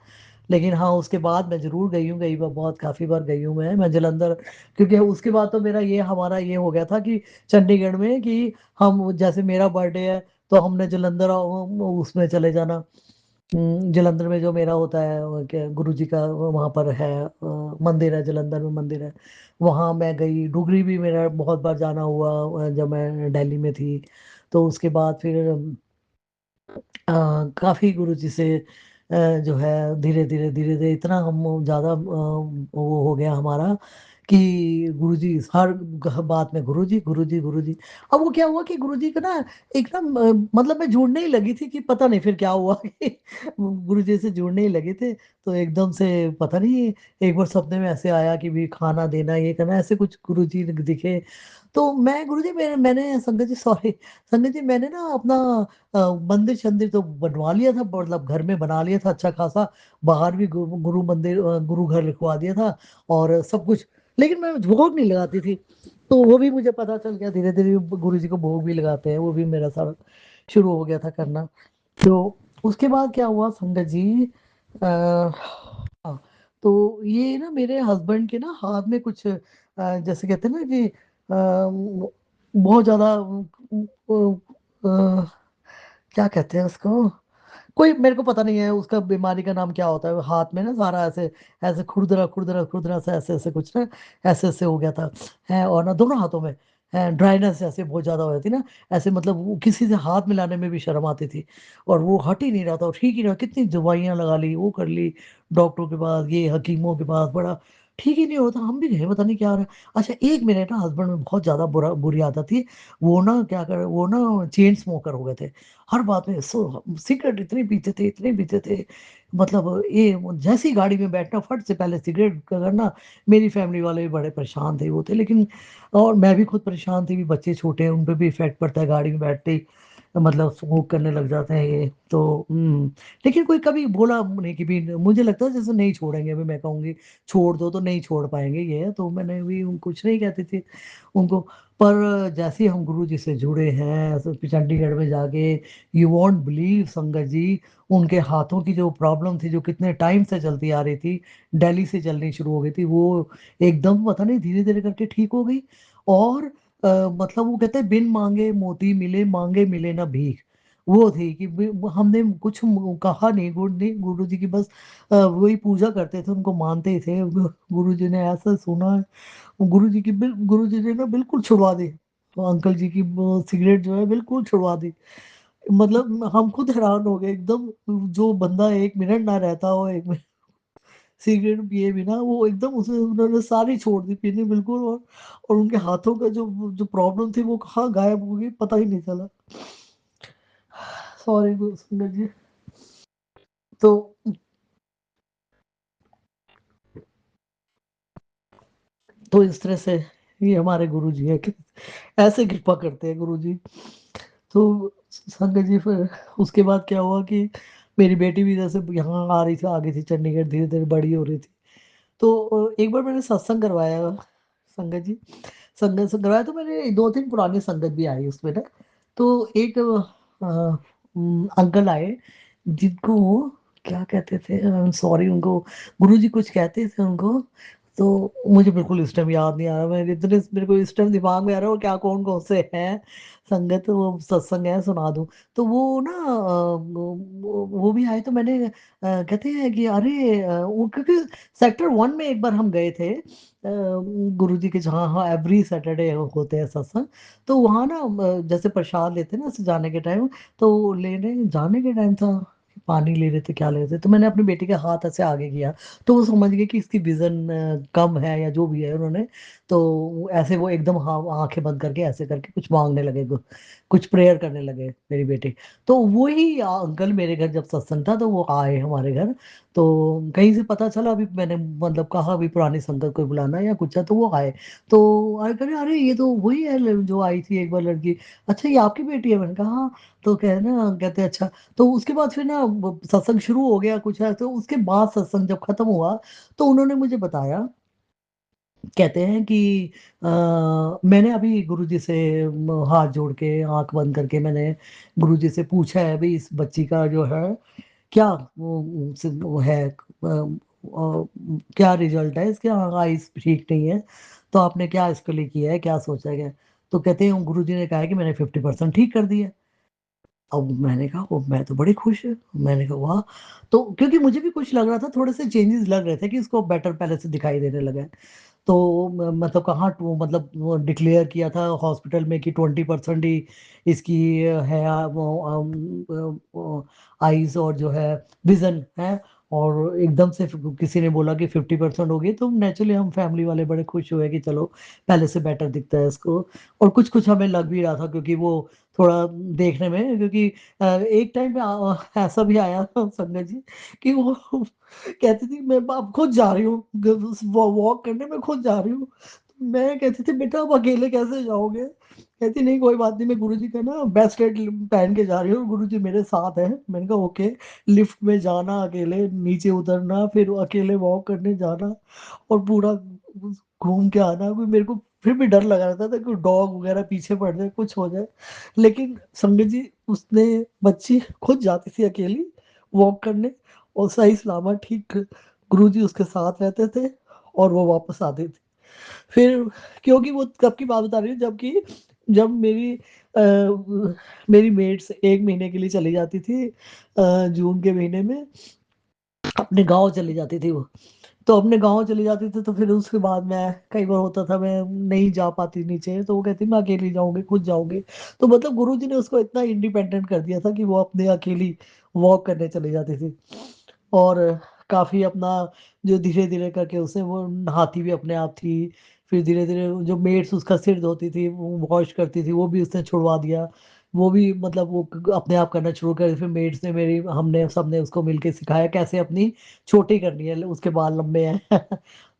लेकिन हाँ उसके बाद मैं जरूर गई हूँ, गई बार बहुत काफी बार गई हूँ मैं जलंधर। क्योंकि उसके बाद तो मेरा ये हमारा ये हो गया था कि चंडीगढ़ में कि हम जैसे मेरा बर्थडे है तो हमने जलंधर उसमें चले जाना। जलंधर में जो मेरा होता है वो क्या गुरु जी का वहाँ पर है, मंदिर है, जलंधर में मंदिर है। वहाँ मैं गई, डुगरी भी मेरा बहुत बार जाना हुआ जब मैं दिल्ली में थी। तो उसके बाद फिर काफी गुरु जी से जो है धीरे धीरे इतना हम ज्यादा वो हो गया हमारा कि गुरुजी हर बात में गुरुजी गुरुजी गुरुजी। अब वो क्या हुआ कि गुरुजी का ना एकदम मतलब मैं जुड़ने ही लगी थी कि पता नहीं फिर क्या हुआ कि गुरुजी से जुड़ने ही लगे थे। तो एकदम से पता नहीं एक बार सपने में ऐसे आया कि भी खाना देना ये करना ऐसे कुछ गुरुजी दिखे। तो मैं गुरुजी मैंने संगत जी सॉरी संगत जी मैंने ना अपना मंदिर शंदिर तो बनवा लिया था, मतलब घर में बना लिया था अच्छा खासा। बाहर भी गुरु मंदिर गुरु घर लिखवा दिया था और सब कुछ। लेकिन मैं भोग नहीं लगाती थी। तो वो भी मुझे पता चल गया धीरे धीरे गुरु जी को भोग भी लगाते हैं, वो भी मेरा सारा शुरू हो गया था करना। तो उसके बाद क्या हुआ संगत जी हाँ, तो ये ना मेरे हस्बैंड के ना हाथ में कुछ जैसे कहते हैं ना कि बहुत ज्यादा क्या कहते हैं उसको, कोई मेरे को पता नहीं है उसका बीमारी का नाम क्या होता है, हाथ में ना सारा ऐसे ऐसे खुरदरा खुरदरा खुरदरा सा ऐसे ऐसे कुछ ना ऐसे ऐसे हो गया था है। और ना दोनों हाथों में ड्राइनेस ऐसे बहुत ज्यादा हो जाती ना, ऐसे मतलब वो किसी से हाथ मिलाने में भी शर्म आती थी। और वो हट ही नहीं रहा था, और ठीक ही नहीं, कितनी दवाइयां लगा ली वो कर ली, डॉक्टरों के पास ये हकीमों के पास बड़ा ठीक ही नहीं होता, हम भी गए पता नहीं क्या हो रहा है। अच्छा एक मेरे ना हस्बैंड में बहुत ज्यादा बुरी आदत थी। वो ना क्या कर वो ना चेन स्मोकर हो गए थे। हर बात में सिगरेट इतनी पीते थे इतने पीते थे, मतलब ये जैसी गाड़ी में बैठना फट से पहले सिगरेट करना। मेरी फैमिली वाले भी बड़े परेशान थे वो थे, लेकिन और मैं भी खुद परेशान थी भी, बच्चे छोटे हैं उन पे भी इफेक्ट पड़ता है गाड़ी में बैठते ही, मतलब स्मोक करने लग जाते हैं ये तो। लेकिन कोई कभी बोला नहीं कि भी, मुझे लगता है जैसे नहीं छोड़ेंगे, अभी मैं कहूंगी छोड़ दो तो नहीं छोड़ पाएंगे ये, तो मैंने भी कुछ नहीं कहती थी उनको। पर जैसे ही हम गुरु जी से जुड़े हैं तो चंडीगढ़ में जाके, यू वॉन्ट बिलीव संगत जी, उनके हाथों की जो प्रॉब्लम थी जो कितने टाइम से चलती आ रही थी, दिल्ली से चलनी शुरू हो गई थी, वो एकदम पता नहीं धीरे धीरे करके ठीक हो गई। और मतलब वो कहते हैं बिन मांगे मोती मिले, मांगे मिले ना भीख। वो थी कि हमने कुछ कहा नहीं, गुरु जी की बस वही पूजा करते थे, उनको मानते ही थे। गुरु जी ने ऐसा सुना है, गुरु जी ने ना बिल्कुल छुड़वा दी, तो अंकल जी की सिगरेट जो है बिल्कुल छुड़वा दी। मतलब हम खुद हैरान हो गए एकदम, जो बंदा एक मिनट ना रहता हो एक मिनट सिगरेट पिए बिना, वो एकदम उसे उन्होंने सारी छोड़ दी पीनी बिल्कुल। और उनके हाथों का जो जो प्रॉब्लम थी वो कहाँ गायब हो गई पता ही नहीं चला। सॉरी सुंदर जी। तो इस तरह से ये हमारे गुरु जी है कि ऐसे कृपा करते हैं गुरु जी। तो संगत जी फिर उसके बाद क्या हुआ कि मेरी बेटी भी जैसे यहाँ आ रही थी, आ गई थी चंडीगढ़, धीरे धीरे बड़ी हो रही थी। तो एक बार मैंने सत्संग करवाया संगत जी, संगत से करवाया, तो मैंने दो तीन पुरानी संगत भी आई उसमें ना। तो एक अंकल आए जिनको क्या कहते थे, सॉरी उनको गुरुजी कुछ कहते थे उनको। तो मुझे बिल्कुल इस टाइम याद नहीं आ रहा, मैं इतने मेरे को इस टाइम दिमाग में आ रहा है वो क्या कौन कौन से हैं संगत, वो सत्संग है सुना दूं। तो वो ना वो भी आए, तो मैंने कहते हैं कि अरे वो क्योंकि सेक्टर 1 में एक बार हम गए थे गुरु जी के जहाँ, हाँ एवरी सैटरडे होते हैं सत्संग। तो वहाँ ना जैसे प्रसाद लेते हैं ना ऐसे जाने के टाइम, तो लेने जाने के टाइम था, पानी ले रहे थे क्या ले रहे थे, तो मैंने अपनी बेटी के हाथ ऐसे आगे किया। तो वो समझ गए कि इसकी विजन कम है या जो भी है उन्होंने। तो ऐसे वो एकदम हाँ आंखें बंद करके ऐसे करके कुछ मांगने लगे, कुछ प्रेयर करने लगे मेरी बेटी। तो वही अंकल मेरे घर जब सत्संग था तो वो आए हमारे घर। तो कहीं से पता चला, अभी मैंने मतलब कहा अभी पुरानी संगत को बुलाना है या कुछ है, तो वो आए। तो आए कह रहे अरे ये तो वही है जो आई थी एक बार लड़की, अच्छा ये आपकी बेटी है, मैंने कहा हाँ। तो कह ना कहते अच्छा। तो उसके बाद फिर ना सत्संग शुरू हो गया कुछ है, तो उसके बाद सत्संग जब खत्म हुआ तो उन्होंने मुझे बताया, कहते हैं कि मैंने अभी गुरुजी से हाथ जोड़ के आंख बंद करके मैंने गुरुजी से पूछा है भाई इस बच्ची का जो है क्या वो है क्या रिजल्ट है इसके, आईज ठीक नहीं है, तो आपने क्या इसके लिए किया है, क्या सोचा है। तो कहते हैं गुरुजी ने कहा है कि मैंने 50% ठीक कर दिया। अब मैंने कहा ओ मैं तो बड़ी खुश है, मैंने कहा वाह। तो क्योंकि मुझे भी कुछ लग रहा था, थोड़े से चेंजेस लग रहे थे कि इसको बेटर पहले से दिखाई देने लगा है। तो मतलब कहाँ मतलब वो डिक्लेयर किया था हॉस्पिटल में कि 20% ही इसकी है वो आईज और जो है विजन है, और एकदम से किसी ने बोला कि 50% हो गई, तो नेचुरली हम फैमिली वाले बड़े खुश हुए कि चलो पहले से बेटर दिखता है इसको। और कुछ कुछ हमें लग भी रहा था, क्योंकि वो थोड़ा देखने में, क्योंकि एक टाइम पे ऐसा भी आया संगत जी कि वो कहती थी मैं अब खुद जा रही हूँ वॉक करने, में खुद जा रही हूँ। मैं कहती थी बेटा अब अकेले कैसे जाओगे? कहती नहीं कोई बात नहीं, मैं गुरुजी का ना बेस्ट रेट पहन के जा रही हूँ, गुरुजी मेरे साथ है। मैंने कहा ओके। लिफ्ट में जाना अकेले, नीचे उतरना, फिर अकेले वॉक करने जाना, और पूरा घूम के आना। कोई मेरे को फिर भी डर लगा रहता था कि डॉग वगैरह पीछे पड़ जाए, कुछ हो जाए। लेकिन संगत जी, उसने बच्ची खुद जाती थी अकेली वॉक करने, और सही सलामत ठीक गुरुजी उसके साथ रहते थे, और वो वापस आती थी। फिर क्योंकि वो कब की बात बता रही हूँ, जबकि जब मेरी मेट्स 1 महीने के लिए चली जाती थी, जून के महीने में अपने गांव चली जाती थी वो। तो अपने गांव चली जाती थी, तो फिर उसके बाद मैं कई बार होता था मैं नहीं जा पाती नीचे, तो वो कहती मैं अकेली जाऊंगी, खुद जाऊंगी। तो मतलब गुरुजी ने उसको इतना इंडिपेंडेंट कर दिया था कि वो अपने अकेली वॉक करने चली जाती थी। और काफी अपना जो धीरे धीरे करके उसे वो नहाती भी अपने आप थी। फिर धीरे धीरे जो मेड्स उसका सिर धोती थी, वो वॉश करती थी, वो भी उसने छुड़वा दिया। वो भी मतलब वो अपने आप करना शुरू कर। फिर मेड्स ने मेरी हमने सबने उसको मिलके सिखाया कैसे अपनी छोटी करनी है, उसके बाल लंबे हैं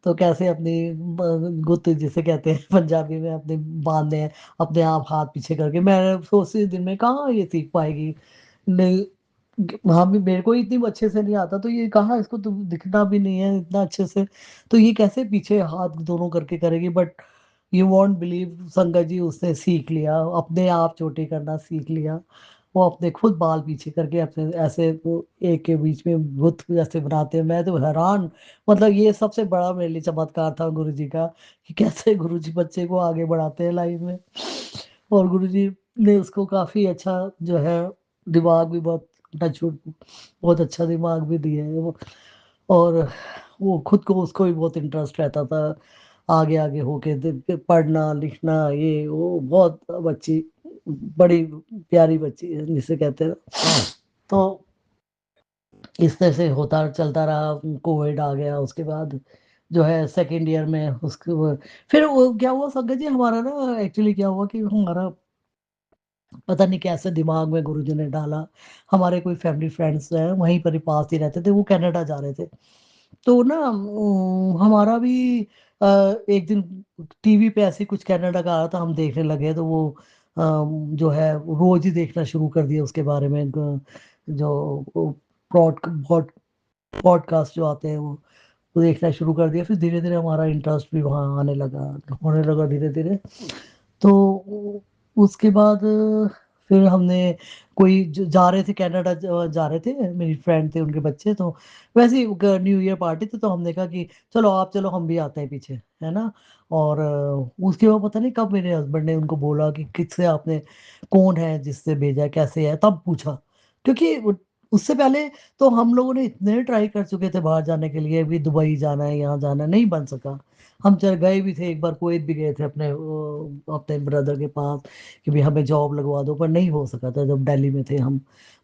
तो कैसे अपनी गुत्त जिसे कहते हैं पंजाबी में, अपने बांधने हैं अपने आप हाथ पीछे करके। मैं सोचती दिन में कहाँ ये सीख पाएगी, नहीं। हाँ भी मेरे को इतनी अच्छे से नहीं आता, तो ये कहाँ इसको तो दिखना भी नहीं है इतना अच्छे से, तो ये कैसे पीछे हाथ दोनों करके करेगी? बट यू वॉन्ट बिलीव संगत जी, उसने सीख लिया, अपने आप चोटी करना सीख लिया। वो अपने खुद बाल पीछे करके अपने ऐसे वो एक के बीच में बुत जैसे बनाते हैं। मैं तो हैरान, मतलब ये सबसे बड़ा मेरे लिए चमत्कार था गुरु जी का, कि कैसे गुरु जी बच्चे को आगे बढ़ाते हैं लाइफ में। और गुरु जी ने उसको काफी अच्छा जो है दिमाग भी बहुत टचवुड, बहुत अच्छा दिमाग भी दिया है वो। और वो खुद को उसको भी बहुत इंटरेस्ट रहता था आगे आगे होके पढ़ना लिखना, ये वो बहुत बच्ची, बड़ी प्यारी बच्ची है जिसे कहते हैं। तो इस तरह से होता चलता रहा। कोविड आ गया, उसके बाद जो है सेकेंड ईयर में उसके फिर वो क्या हुआ संगत जी, हमारा ना एक्चुअली क्या हुआ कि हमारा पता नहीं कैसे दिमाग में गुरुजी ने डाला। हमारे कोई फैमिली फ्रेंड्स हैं वहीं पर ही पास ही रहते थे, वो कनाडा जा रहे थे। तो ना हमारा भी एक दिन टीवी पे ऐसे कुछ कनाडा का आ रहा था, हम देखने लगे। तो वो जो है रोज ही देखना शुरू कर दिया उसके बारे में। जो पॉडकास्ट जो आते हैं वो देखना शुरू कर दिया। फिर धीरे धीरे हमारा इंटरेस्ट भी वहाँ आने लगा, होने लगा धीरे धीरे। तो उसके बाद फिर हमने कोई जा रहे थे कनाडा, जा रहे थे, मेरी फ्रेंड थे उनके बच्चे, तो वैसे ही न्यू ईयर पार्टी थी, तो हमने कहा कि चलो आप चलो हम भी आते हैं पीछे, है ना। और उसके बाद पता नहीं कब मेरे हस्बैंड ने उनको बोला कि किससे आपने, कौन है जिससे भेजा है, कैसे है, तब पूछा। क्योंकि उससे पहले तो हम लोगों ने इतने ट्राई कर चुके थे बाहर जाने के लिए, भी दुबई जाना है यहाँ जाना है, नहीं बन सका। हम चल गए भी थे, एक बार कुवैत भी गए थे अपने ब्रदर के पास कि भी हमें जॉब लगवा दो, पर नहीं हो सका था जब दिल्ली में थे हम।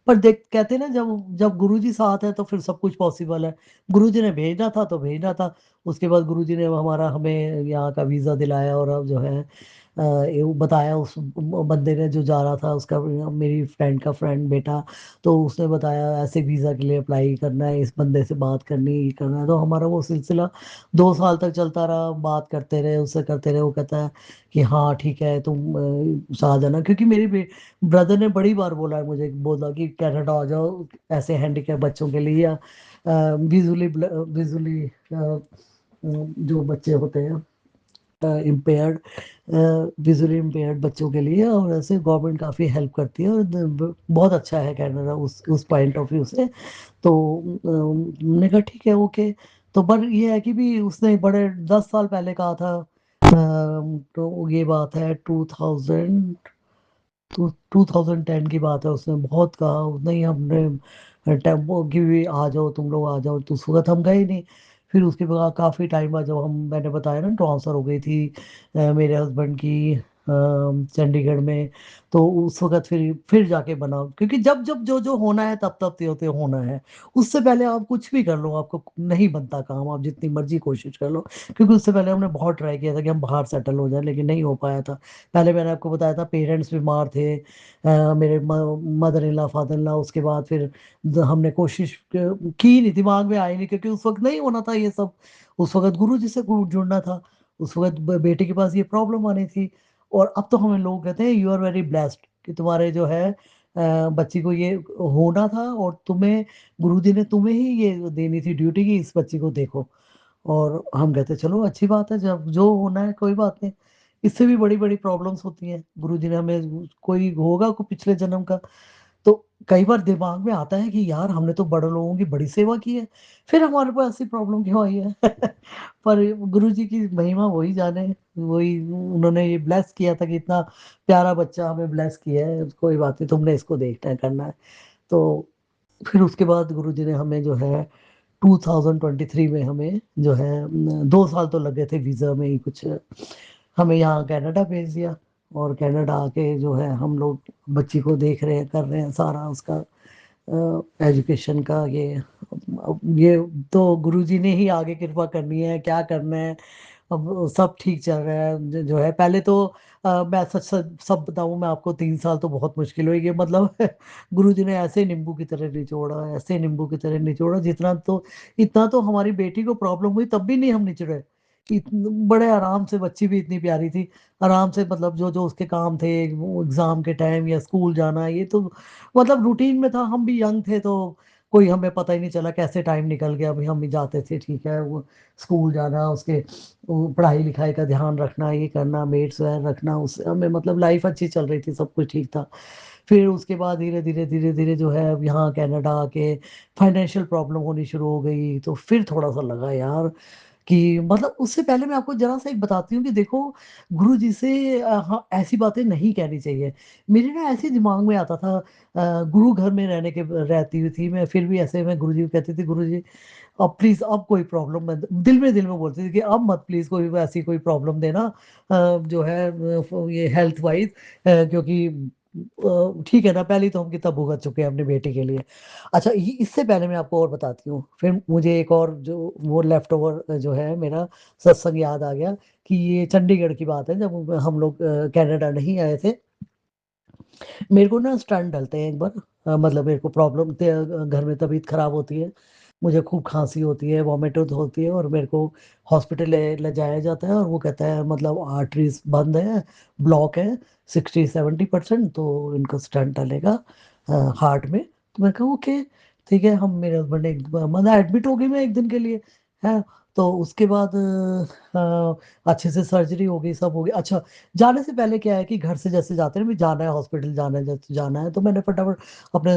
पर देख कहते हैं ना, जब जब गुरुजी साथ है तो फिर सब कुछ पॉसिबल है। गुरुजी ने भेजना था तो भेजना था। उसके बाद गुरुजी ने हमारा हमें यहाँ का वीज़ा दिलाया, और अब जो है ये वो बताया उस बंदे ने जो जा रहा था उसका, मेरी फ्रेंड का फ्रेंड बेटा, तो उसने बताया ऐसे वीज़ा के लिए अप्लाई करना है, इस बंदे से बात करनी है, ये करना है। तो हमारा वो सिलसिला 2 साल तक चलता रहा, बात करते रहे, उससे करते रहे। वो कहता है कि हाँ ठीक है तुम आ जाना, क्योंकि मेरी ब्रदर ने बड़ी बार बोला है मुझे, बोला कि कनाडा आ जाओ ऐसे हैंडीकैप बच्चों के लिए, या विजुअली विजुअली जो बच्चे होते हैं इम्पेयर्ड, विजुअली इम्पेयर्ड बच्चों के लिए, और ऐसे गवर्नमेंट काफ़ी हेल्प करती है, और बहुत अच्छा है कनाडा उस पॉइंट ऑफ व्यू से। तो हमने कहा ठीक है ओके। तो पर ये है कि भी उसने बड़े 10 साल पहले कहा था। तो ये बात है 2010 की बात है, उसने बहुत कहा, उसने ही हमने टेम्पो की भी आ जाओ तुम लोग आ जाओ, तो उस वक्त हम गए नहीं। फिर उसके बाद काफ़ी टाइम बाद जब हम, मैंने बताया ना ट्रांसफ़र हो गई थी मेरे हस्बैंड की चंडीगढ़ में। तो उस वक़्त फिर जाके बना, क्योंकि जब जो होना है तब त्यों-त्यों होना है। उससे पहले आप कुछ भी कर लो, आपको नहीं बनता काम, आप जितनी मर्ज़ी कोशिश कर लो। क्योंकि उससे पहले हमने बहुत ट्राई किया था कि हम बाहर सेटल हो जाएँ, लेकिन नहीं हो पाया था। पहले मैंने आपको बताया था पेरेंट्स बीमार थे, मेरे mother in law, father in law, उसके बाद फिर हमने कोशिश की नहीं, दिमाग में आई नहीं, क्योंकि उस वक़्त नहीं होना था ये सब। उस वक़्त गुरुजी से जुड़ना था, उस वक़्त बेटे के पास ये प्रॉब्लम आनी थी। और अब तो हमें लोग कहते हैं यू आर वेरी ब्लेस्ड कि तुम्हारे जो है बच्ची को ये होना था, और तुम्हें गुरुजी ने तुम्हें ही ये देनी थी ड्यूटी कि इस बच्ची को देखो। और हम कहते हैं चलो अच्छी बात है, जब जो होना है कोई बात नहीं। इससे भी बड़ी-बड़ी प्रॉब्लम्स होती हैं। गुरुजी ने हमें कोई होगा को पिछले जन्म का, तो कई बार दिमाग में आता है कि यार हमने तो बड़े लोगों की बड़ी सेवा की है, फिर हमारे पास ऐसी प्रॉब्लम क्यों आई है? पर गुरुजी की महिमा वही जाने, वही उन्होंने ये ब्लेस किया था कि इतना प्यारा बच्चा हमें ब्लेस किया है, कोई बात नहीं, तुमने इसको देखना है, करना है। तो फिर उसके बाद गुरुजी ने हमें जो है 2023 में हमें जो है 2 साल तो लग गए थे वीज़ा में ही कुछ, हमें यहाँ कनाडा भेज दिया। और कनाडा आके जो है हम लोग बच्ची को देख रहे हैं, कर रहे हैं सारा उसका एजुकेशन का ये। अब ये तो गुरुजी ने ही आगे कृपा करनी है, क्या करना है। अब सब ठीक चल रहा है, जो है पहले तो मैं सच सच सब बताऊँ, मैं आपको 3 साल तो बहुत मुश्किल हुई, ये मतलब गुरुजी ने ऐसे नींबू की तरह निचोड़ा, ऐसे नींबू की तरह निचोड़ा, जितना तो इतना तो हमारी बेटी को प्रॉब्लम हुई तब भी नहीं हम निचोड़े। बड़े आराम से, बच्ची भी इतनी प्यारी थी, आराम से, मतलब जो उसके काम थे, वो एग्ज़ाम के टाइम या स्कूल जाना, ये तो मतलब रूटीन में था। हम भी यंग थे, तो कोई हमें पता ही नहीं चला कैसे टाइम निकल गया। अभी हम भी जाते थे, ठीक है, वो स्कूल जाना, उसके वो पढ़ाई-लिखाई का ध्यान रखना, ये करना, मेड्स वगैरह रखना, उससे हमें मतलब लाइफ़ अच्छी चल रही थी, सब कुछ ठीक था। फिर उसके बाद धीरे-धीरे, धीरे-धीरे जो है अब यहाँ कनाडा आके फाइनेंशियल प्रॉब्लम होनी शुरू हो गई, तो फिर थोड़ा-सा लगा यार कि मतलब उससे पहले मैं आपको ज़रा-सा एक बताती हूँ कि देखो, गुरुजी से हाँ, ऐसी बातें नहीं कहनी चाहिए। मेरे ना ऐसे दिमाग में आता था, गुरु घर में रहती हुई थी मैं, फिर भी ऐसे मैं गुरुजी को कहती थी, गुरुजी अब प्लीज़ अब कोई प्रॉब्लम मत, दिल में बोलती थी कि अब मत प्लीज़ कोई ऐसी कोई प्रॉब्लम देना, जो है ये हेल्थ वाइज़, क्योंकि ठीक है ना, पहले ही तो हम कितना भुगत चुके हैं अपनी बेटी के लिए। अच्छा, ये इससे पहले मैं आपको और बताती हूँ, फिर मुझे एक और जो वो लेफ्ट ओवर जो है मेरा सत्संग याद आ गया कि ये चंडीगढ़ की बात है, जब हम लोग कनाडा नहीं आए थे। मेरे को ना स्टंट डलते हैं एक बार, मतलब मेरे को प्रॉब्लम घर में तबीयत खराब होती है, मुझे खूब खाँसी होती है, वॉमिट होती है, और मेरे को हॉस्पिटल ले जाया जाता है, और वो कहता है मतलब आर्टरीज़ बंद है, ब्लॉक है 60-70%, तो इनको स्टंट डलेगा हार्ट में। तो मैंने कहा ओके, ठीक है। हम मेरे हस्बैंड एक मतलब एडमिट हो गई मैं 1 दिन के लिए, हैं। तो उसके बाद अच्छे से सर्जरी हो गई, सब हो गया। अच्छा, जाने से पहले क्या है कि घर से जैसे जाते हैं ना, भी जाना है हॉस्पिटल, जाना है, जैसे जाना है, तो मैंने फटाफट अपने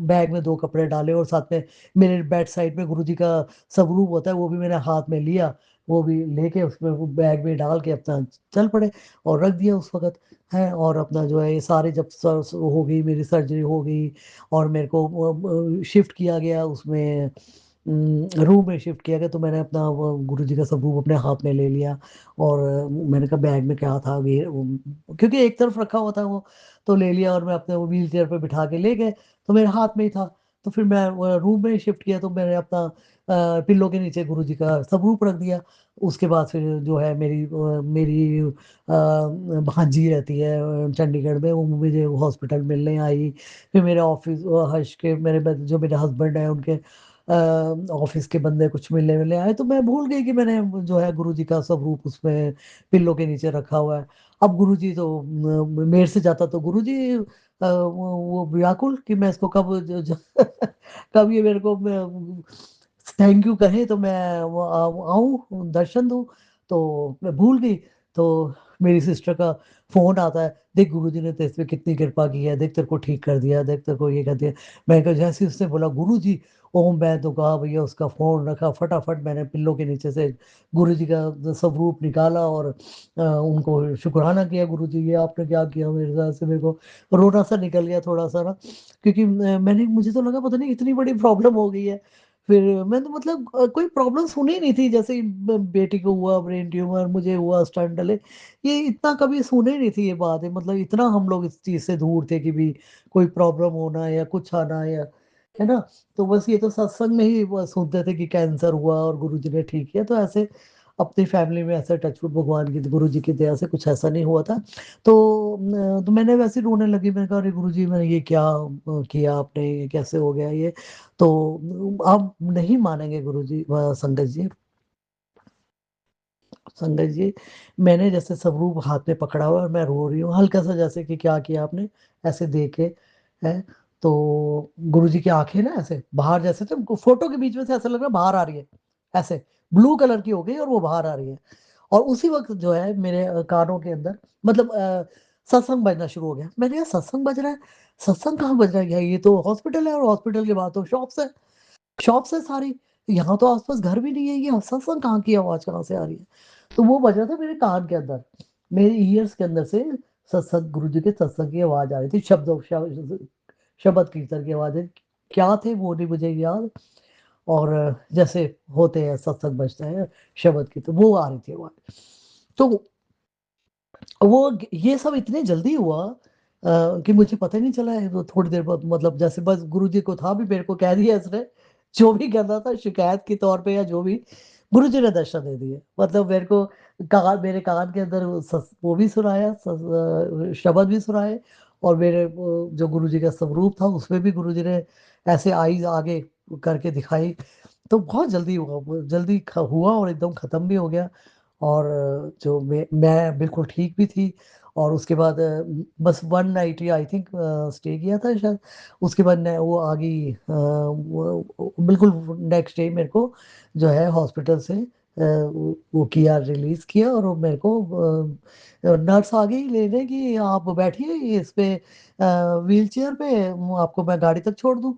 बैग में 2 कपड़े डाले, और साथ में मेरे बेड साइड में गुरुजी का स्वरूप होता है, वो भी मैंने हाथ में लिया, वो भी लेके उसमें वो बैग में डाल के अपना चल पड़े, और रख दिया उस वक़्त, हैं। और अपना जो है ये सारे जब हो गई, मेरी सर्जरी हो गई, और मेरे को शिफ्ट किया गया उसमें, रूम में शिफ्ट किया गया, तो मैंने अपना वो गुरुजी का स्वरूप अपने हाथ में ले लिया, और मैंने कहा बैग में क्या था, क्योंकि एक तरफ रखा हुआ था वो, तो ले लिया, और मैं अपने वो व्हील चेयर पे बिठा के ले गए, तो मेरे हाथ में ही था। तो फिर मैं रूम में शिफ्ट किया, तो मैंने अपना पिल्लो के नीचे गुरुजी का स्वरूप रख दिया। उसके बाद फिर जो है मेरी भांजी रहती है चंडीगढ़ में, वो मुझे हॉस्पिटल मिलने आई। फिर मेरे ऑफिस हर्ष के जो मेरे हस्बैंड हैं उनके ऑफिस के बंदे कुछ मिलने आए, तो मैं भूल गई कि मैंने जो है गुरुजी का स्वरूप उसमें पिल्लो के नीचे रखा हुआ है। अब गुरुजी तो मेरे से ज़्यादा तो गुरुजी वो व्याकुल कि मैं इसको कब कब ये मेरे को थैंक यू कहे, तो मैं वो आऊँ दर्शन दूँ, तो मैं भूल गई। तो मेरी सिस्टर का फ़ोन आता है, देख गुरुजी ने तेरे पे कितनी कृपा की है, देख तेरे को ठीक कर दिया, देख तेरे को ये कर दिया। मैंने कहा जैसे ही उसने बोला गुरुजी, ओह! मैं तो कहा भैया उसका फ़ोन रखा, फटाफट मैंने पिल्लो के नीचे से गुरुजी का स्वरूप निकाला, और उनको शुकराना किया, गुरुजी ये आपने क्या किया मेरे साथ, से मेरे को रोना सा निकल गया थोड़ा-सा ना, क्योंकि मुझे तो लगा पता नहीं इतनी बड़ी प्रॉब्लम हो गई है। फिर मैं तो मतलब कोई प्रॉब्लम सुनी ही नहीं थी, जैसे ही बेटी को हुआ ब्रेन ट्यूमर, मुझे हुआ स्टंट डले, ये इतना कभी सुने ही नहीं थी ये बात है। मतलब इतना हम लोग इस चीज से दूर थे कि भी कोई प्रॉब्लम होना या कुछ आना या, है ना। तो बस ये तो सत्संग में ही बस सुनते थे कि कैंसर हुआ और गुरुजी ने ठीक किया, तो ऐसे अपनी फैमिली में ऐसे टचवुड भगवान की गुरु जी की दया से कुछ ऐसा नहीं हुआ था। तो मैंने वैसे ही रोने लगी, मैंने कहा अरे गुरु जी मैंने ये क्या किया आपने, ये कैसे हो गया ये। तो आप नहीं मानेंगे गुरु जी, संगत जी, संगत जी, मैंने जैसे स्वरूप हाथ में पकड़ा हुआ है और मैं रो रही हूँ हल्का सा, जैसे कि क्या किया आपने, ऐसे देखे है। तो गुरु जी की आंखें ना ऐसे बाहर, जैसे तो फोटो के बीच में से ऐसा लग रहा है बाहर आ रही है, ऐसे ब्लू कलर की हो गई और वो बाहर आ रही है। और उसी वक्त जो है मेरे कानों के अंदर मतलब सत्संग बजना शुरू हो गया। मैंने कहा सत्संग बज रहा है, सत्संग कहाँ बज रहा है, ये तो हॉस्पिटल है और हॉस्पिटल के बाद तो शॉप्स है, शॉप्स है सारी, यहाँ तो आसपास घर भी नहीं है, ये सत्संग कहाँ की आवाज कहाँ से आ रही है। तो वो बज रहा था मेरे कान के अंदर, मेरे ईयर्स के अंदर से सत्संग, गुरु जी के सत्संग की आवाज आ रही थी, शब्द कीर्तन की आवाजें क्या थे वो नहीं मुझे याद। और जैसे होते हैं सत्संग बजता है शब्द की, तो वो आ रही थी आवाज। तो वो ये सब इतने जल्दी हुआ कि मुझे पता ही नहीं चला है। वो थोड़ी देर बाद मतलब जैसे बस गुरु जी को था भी, मेरे को कह दिया इसने, जो भी करना था शिकायत के तौर पे या जो भी, गुरु जी ने दर्शन दे दिए। मतलब मेरे को मेरे कान के अंदर वो भी सुनाया, शब्द भी सुनाए, और मेरे जो गुरु जी का स्वरूप था उसमें भी गुरु जी ने ऐसे आईज आगे करके दिखाई। तो बहुत जल्दी हुआ, वो जल्दी हुआ और एकदम खत्म भी हो गया। और जो मैं बिल्कुल ठीक भी थी। और उसके बाद बस one night he I think stay किया था शायद। उसके बाद वो आ गई बिल्कुल नेक्स्ट डे मेरे को जो है हॉस्पिटल से वो किया, रिलीज किया, और वो मेरे को नर्स आ गई लेने की, आप बैठिए इस पे व्हील चेयर पे, आपको मैं गाड़ी तक छोड़ दूँ।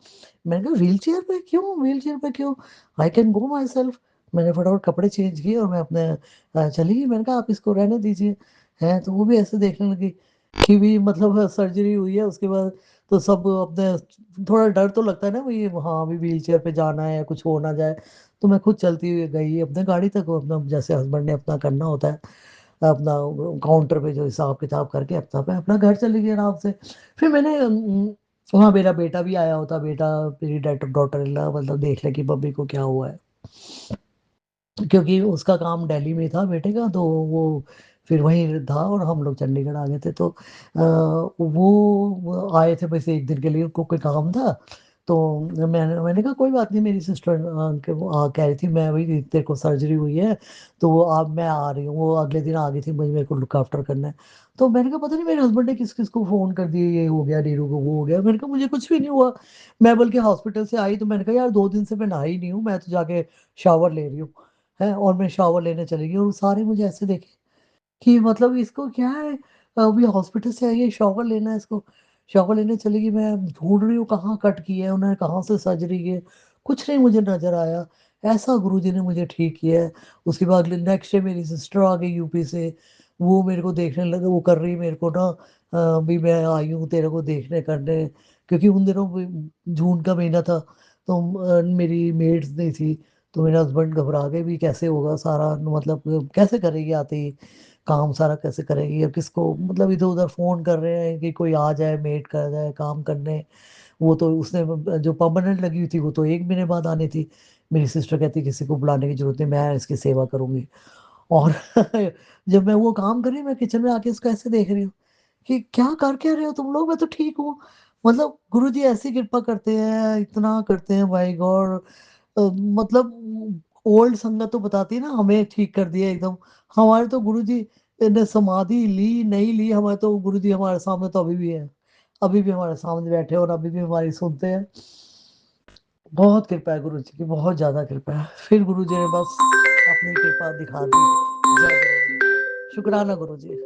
मैंने कहा व्हील चेयर पे क्यों, व्हील चेयर पे क्यों, I can go my self. मैंने फटाफट कपड़े चेंज किए और मैं अपने चली गई। मैंने कहा आप इसको रहने दीजिए। है तो वो भी ऐसे देखने लगी कि भी मतलब सर्जरी हुई है उसके बाद तो सब अपने, थोड़ा डर तो लगता है ना भाई, हाँ अभी व्हील चेयर पे जाना है या कुछ हो ना जाए। तो मैं खुद चलती हुई गई अपने गाड़ी तक, अपना जैसे हस्बैंड ने अपना करना होता है, अपना काउंटर पे जो हिसाब किताब करके अपना मैं अपना घर चली गई आराम से। फिर मैंने वहाँ मेरा बेटा भी आया होता, बेटा मेरी डॉटर इन लॉ, मतलब देख ले कि बब्बी को क्या हुआ है, क्योंकि उसका काम दिल्ली में था बेटे का, तो वो फिर वहीं था और हम लोग चंडीगढ़ आ गए थे। तो वो आए थे बस एक दिन के लिए, उनको कोई काम था। तो मैंने कहा कोई बात नहीं, मेरी सिस्टर के वो कह रही थी मैं वही तेरे को सर्जरी हुई है, तो वो अब मैं आ रही हूँ, वो अगले दिन आ गई थी, मुझे मेरे को लुक आफ्टर करना है। तो मैंने कहा पता नहीं मेरे हस्बैंड ने किस किस को फोन कर दिए, ये हो गया नीरू को, वो हो गया। मैंने कहा मुझे कुछ भी नहीं हुआ। मैं बल्कि हॉस्पिटल से आई तो मैंने कहा यार 2 दिन से मैं नहाई नहीं हूँ, मैं तो जाके शावर ले रही हूँ। है और मैं शावर लेने चली गई और सारे मुझे ऐसे देखे कि मतलब इसको क्या है, अभी हॉस्पिटल से आई है शावर लेना है इसको, शावर लेने चली गई। मैं ढूंढ रही हूँ कहाँ कट की है उन्होंने, कहाँ से सर्जरी की है, कुछ नहीं मुझे नजर आया। ऐसा गुरुजी ने मुझे ठीक किया है। उसके बाद नेक्स्ट डे मेरी सिस्टर आ गई यूपी से, वो मेरे को देखने लगे, वो कर रही मेरे को ना भी मैं आई हूँ तेरे को देखने करने, क्योंकि उन दिनों जून का महीना था, तो मेरी मेड्स नहीं थी। तो मेरे हस्बैंड घबरा गए भी कैसे होगा सारा, मतलब कैसे करेगी आते ही काम सारा, कैसे करेगी, या किसको, मतलब इधर उधर फोन कर रहे हैं कि कोई आ जाए मेड कर जाए काम करने। वो तो उसने जो परमानेंट लगी हुई थी वो तो 1 महीने बाद आनी थी। मेरी सिस्टर कहती किसी को बुलाने की जरूरत नहीं, मैं इसकी सेवा करूंगी। और जब मैं वो काम कर रही मैं किचन में आके इसको ऐसे देख रही हूँ कि क्या कर क्या रहे हो तुम लोग, मैं तो ठीक हूँ। मतलब गुरु जी ऐसी कृपा करते हैं, इतना करते हैं भाई गॉड। मतलब ओल्ड संगत तो बताती है ना हमें ठीक कर दिया एकदम। हमारे तो गुरुजी ने समाधि ली नहीं ली, हमारे तो गुरुजी हमारे सामने तो अभी भी है, अभी भी हमारे सामने बैठे हैं और अभी भी हमारी सुनते हैं। बहुत कृपा है गुरु जी की, बहुत ज्यादा कृपा है। फिर गुरु जी ने बस अपनी कृपा दिखा दी। जय गुरु जी, शुक्राना गुरु जी।